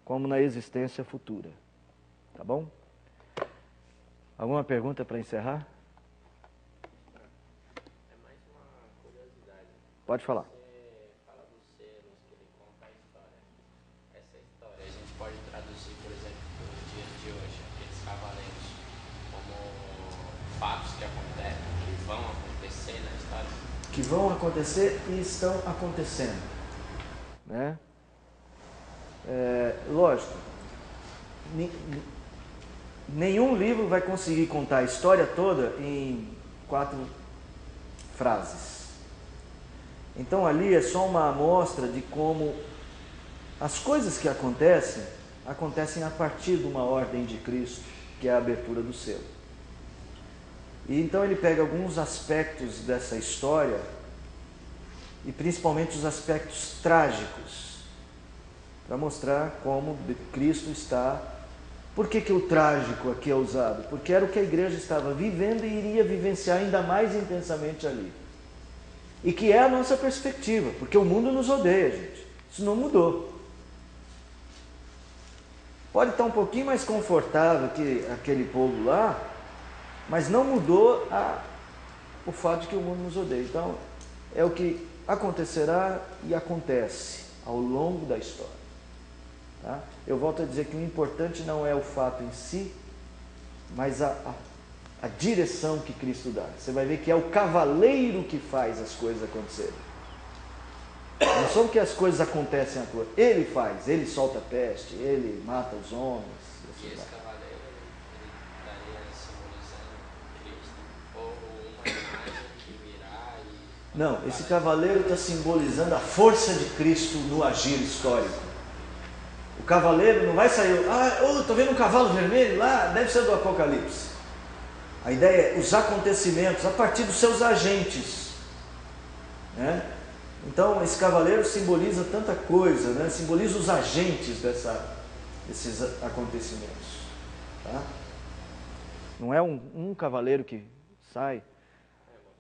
Speaker 2: como na existência futura. Tá bom? Alguma pergunta para encerrar?
Speaker 6: É mais uma curiosidade.
Speaker 2: Pode falar.
Speaker 6: Você fala dos selos, que ele conta a história. Essa história a gente pode traduzir, por exemplo, para os dias de hoje, aqueles cavaleiros, como fatos que acontecem, que vão acontecer na história.
Speaker 2: Que vão acontecer e estão acontecendo. Né? Lógico, nenhum livro vai conseguir contar a história toda em 4 frases. Então ali é só uma amostra de como as coisas que acontecem a partir de uma ordem de Cristo, que é a abertura do selo. E então ele pega alguns aspectos dessa história, e principalmente os aspectos trágicos, para mostrar como Cristo está. Por que o trágico aqui é usado? Porque era o que a igreja estava vivendo e iria vivenciar ainda mais intensamente ali. E que é a nossa perspectiva, porque o mundo nos odeia, gente. Isso não mudou. Pode estar um pouquinho mais confortável que aquele povo lá, mas não mudou o fato de que o mundo nos odeia. Então, é o que acontecerá e acontece ao longo da história. Tá? Eu volto a dizer que o importante não é o fato em si, mas a direção que Cristo dá. Você vai ver que é o cavaleiro que faz as coisas acontecerem. Não são que as coisas acontecem à toa. Ele faz, ele solta a peste, ele mata os homens.
Speaker 6: E esse cavaleiro, ele estaria simbolizando Cristo, ou uma imagem que virá e...
Speaker 2: Não, esse cavaleiro está simbolizando a força de Cristo no agir histórico. O cavaleiro não vai sair, estou vendo um cavalo vermelho lá, deve ser do Apocalipse. A ideia é os acontecimentos a partir dos seus agentes, né? Então, esse cavaleiro simboliza tanta coisa, né? Simboliza os agentes desses acontecimentos, tá? Não é um cavaleiro que sai.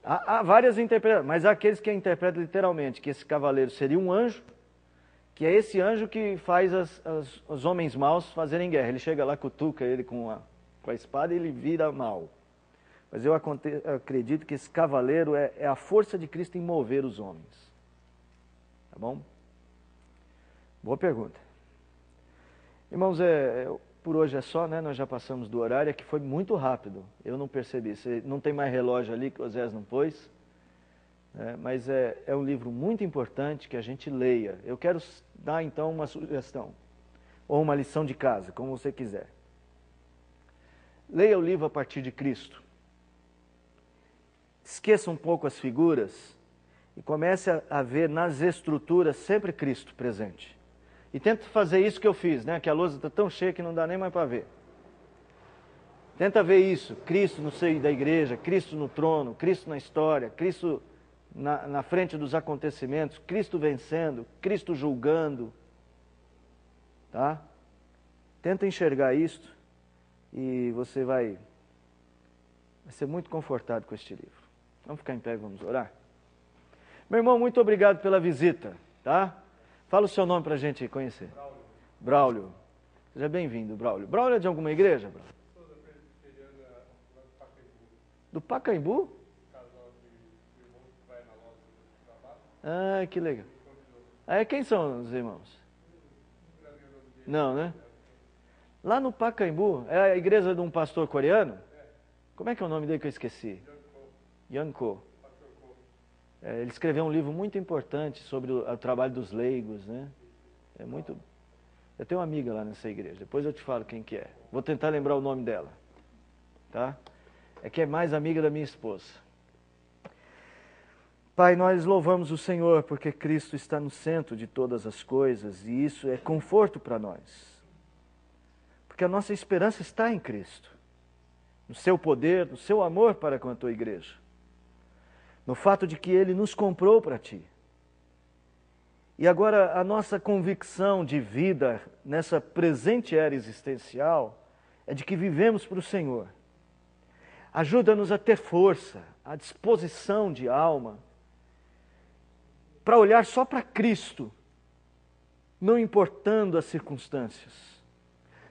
Speaker 2: Há várias interpretações, mas há aqueles que interpretam literalmente que esse cavaleiro seria um anjo, que é esse anjo que faz os homens maus fazerem guerra. Ele chega lá, cutuca ele com a espada e ele vira mal. Mas eu acredito que esse cavaleiro é a força de Cristo em mover os homens. Tá bom? Boa pergunta. Irmãos, por hoje é só, né? Nós já passamos do horário, que foi muito rápido. Eu não percebi. Não tem mais relógio ali que o Osés não pôs. Mas é um livro muito importante que a gente leia. Eu quero dar então uma sugestão, ou uma lição de casa, como você quiser. Leia o livro a partir de Cristo. Esqueça um pouco as figuras e comece a ver nas estruturas sempre Cristo presente. E tenta fazer isso que eu fiz, né? Que a lousa está tão cheia que não dá nem mais para ver. Tenta ver isso, Cristo no seio da igreja, Cristo no trono, Cristo na história, Cristo na frente dos acontecimentos, Cristo vencendo, Cristo julgando. Tá? Tenta enxergar isto e você vai ser muito confortado com este livro. Vamos ficar em pé e vamos orar? Meu irmão, muito obrigado pela visita, tá? Fala o seu nome para a gente conhecer. Braulio. Seja bem-vindo, Braulio. Braulio é de alguma igreja, Braulio? Do Pacaembu? Ah, que legal. Quem são os irmãos? Não, né? Lá no Pacaembu, é a igreja de um pastor coreano? Como é que é o nome dele que eu esqueci? Yanko. Ele escreveu um livro muito importante sobre o trabalho dos leigos, né? Eu tenho uma amiga lá nessa igreja, depois eu te falo quem que é. Vou tentar lembrar o nome dela, tá? É que é mais amiga da minha esposa. Pai, nós louvamos o Senhor porque Cristo está no centro de todas as coisas e isso é conforto para nós. Porque a nossa esperança está em Cristo, no seu poder, no seu amor para com a tua igreja, no fato de que Ele nos comprou para Ti. E agora a nossa convicção de vida nessa presente era existencial é de que vivemos para o Senhor. Ajuda-nos a ter força, a disposição de alma, para olhar só para Cristo, não importando as circunstâncias.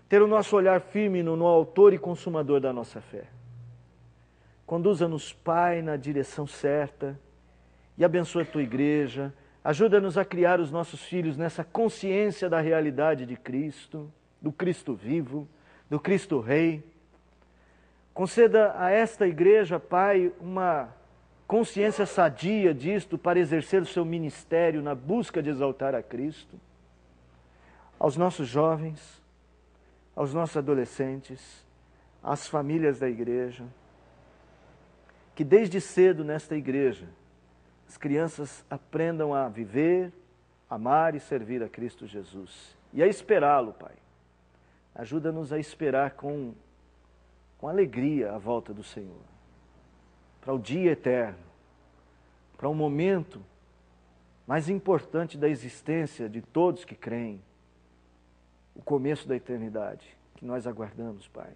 Speaker 2: Ter o nosso olhar firme no autor e consumador da nossa fé. Conduza-nos, Pai, na direção certa e abençoa a tua igreja. Ajuda-nos a criar os nossos filhos nessa consciência da realidade de Cristo, do Cristo vivo, do Cristo Rei. Conceda a esta igreja, Pai, uma consciência sadia disto para exercer o seu ministério na busca de exaltar a Cristo. Aos nossos jovens, aos nossos adolescentes, às famílias da igreja, que desde cedo nesta igreja as crianças aprendam a viver, amar e servir a Cristo Jesus e a esperá-lo, Pai. Ajuda-nos a esperar com alegria a volta do Senhor, para o dia eterno, para o momento mais importante da existência de todos que creem, o começo da eternidade, que nós aguardamos, Pai.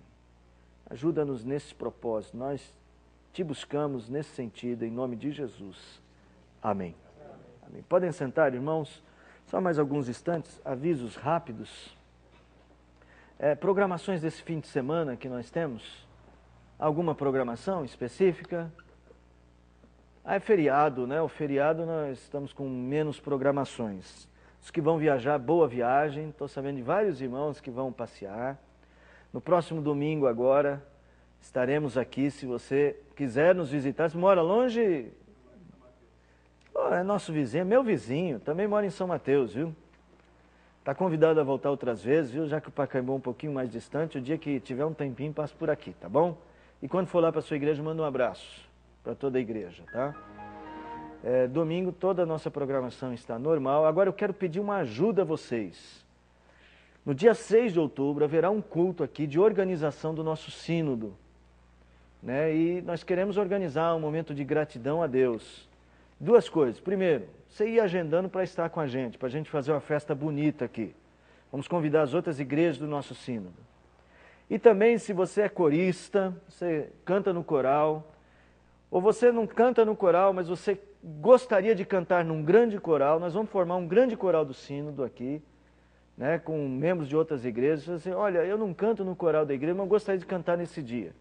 Speaker 2: Ajuda-nos nesse propósito, nós te buscamos nesse sentido, em nome de Jesus. Amém. Amém. Podem sentar, irmãos, só mais alguns instantes, avisos rápidos. Programações desse fim de semana que nós temos? Alguma programação específica? É feriado, né? O feriado nós estamos com menos programações. Os que vão viajar, boa viagem. Estou sabendo de vários irmãos que vão passear. No próximo domingo agora, estaremos aqui. Se você quiser nos visitar, se mora longe, é nosso vizinho, é meu vizinho, também mora em São Mateus, viu? Está convidado a voltar outras vezes, viu? Já que o Pacaembu é um pouquinho mais distante, o dia que tiver um tempinho, passa por aqui, tá bom? E quando for lá para a sua igreja, manda um abraço para toda a igreja, tá? Domingo, toda a nossa programação está normal. Agora eu quero pedir uma ajuda a vocês. No dia 6 de outubro, haverá um culto aqui de organização do nosso sínodo. né? E nós queremos organizar um momento de gratidão a Deus. Duas coisas. Primeiro, você ir agendando para estar com a gente fazer uma festa bonita aqui. Vamos convidar as outras igrejas do nosso sínodo. E também, se você é corista, você canta no coral, ou você não canta no coral, mas você gostaria de cantar num grande coral, nós vamos formar um grande coral do sínodo aqui, né, com membros de outras igrejas. Você diz, olha, eu não canto no coral da igreja, mas eu gostaria de cantar nesse dia.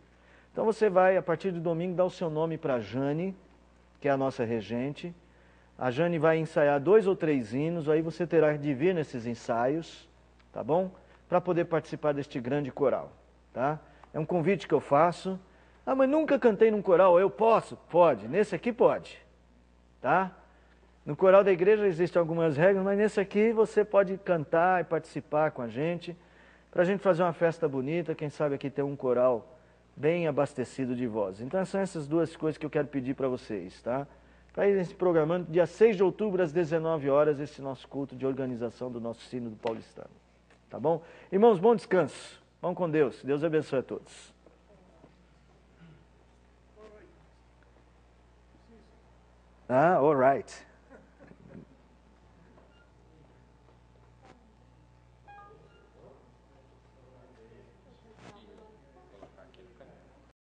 Speaker 2: Então você vai, a partir do domingo, dar o seu nome para a Jane, que é a nossa regente. A Jane vai ensaiar 2 ou 3 hinos, aí você terá de vir nesses ensaios, tá bom? Para poder participar deste grande coral, tá? É um convite que eu faço. Ah, mas nunca cantei num coral, eu posso? Pode, nesse aqui pode, tá? No coral da igreja existem algumas regras, mas nesse aqui você pode cantar e participar com a gente, para a gente fazer uma festa bonita, quem sabe aqui ter um coral bem abastecido de vozes. Então são essas duas coisas que eu quero pedir para vocês, tá? Para irem se programando, dia 6 de outubro, às 19 horas, esse nosso culto de organização do nosso sínodo paulistano. Tá bom? Irmãos, bom descanso. Vão com Deus. Deus abençoe a todos. All right.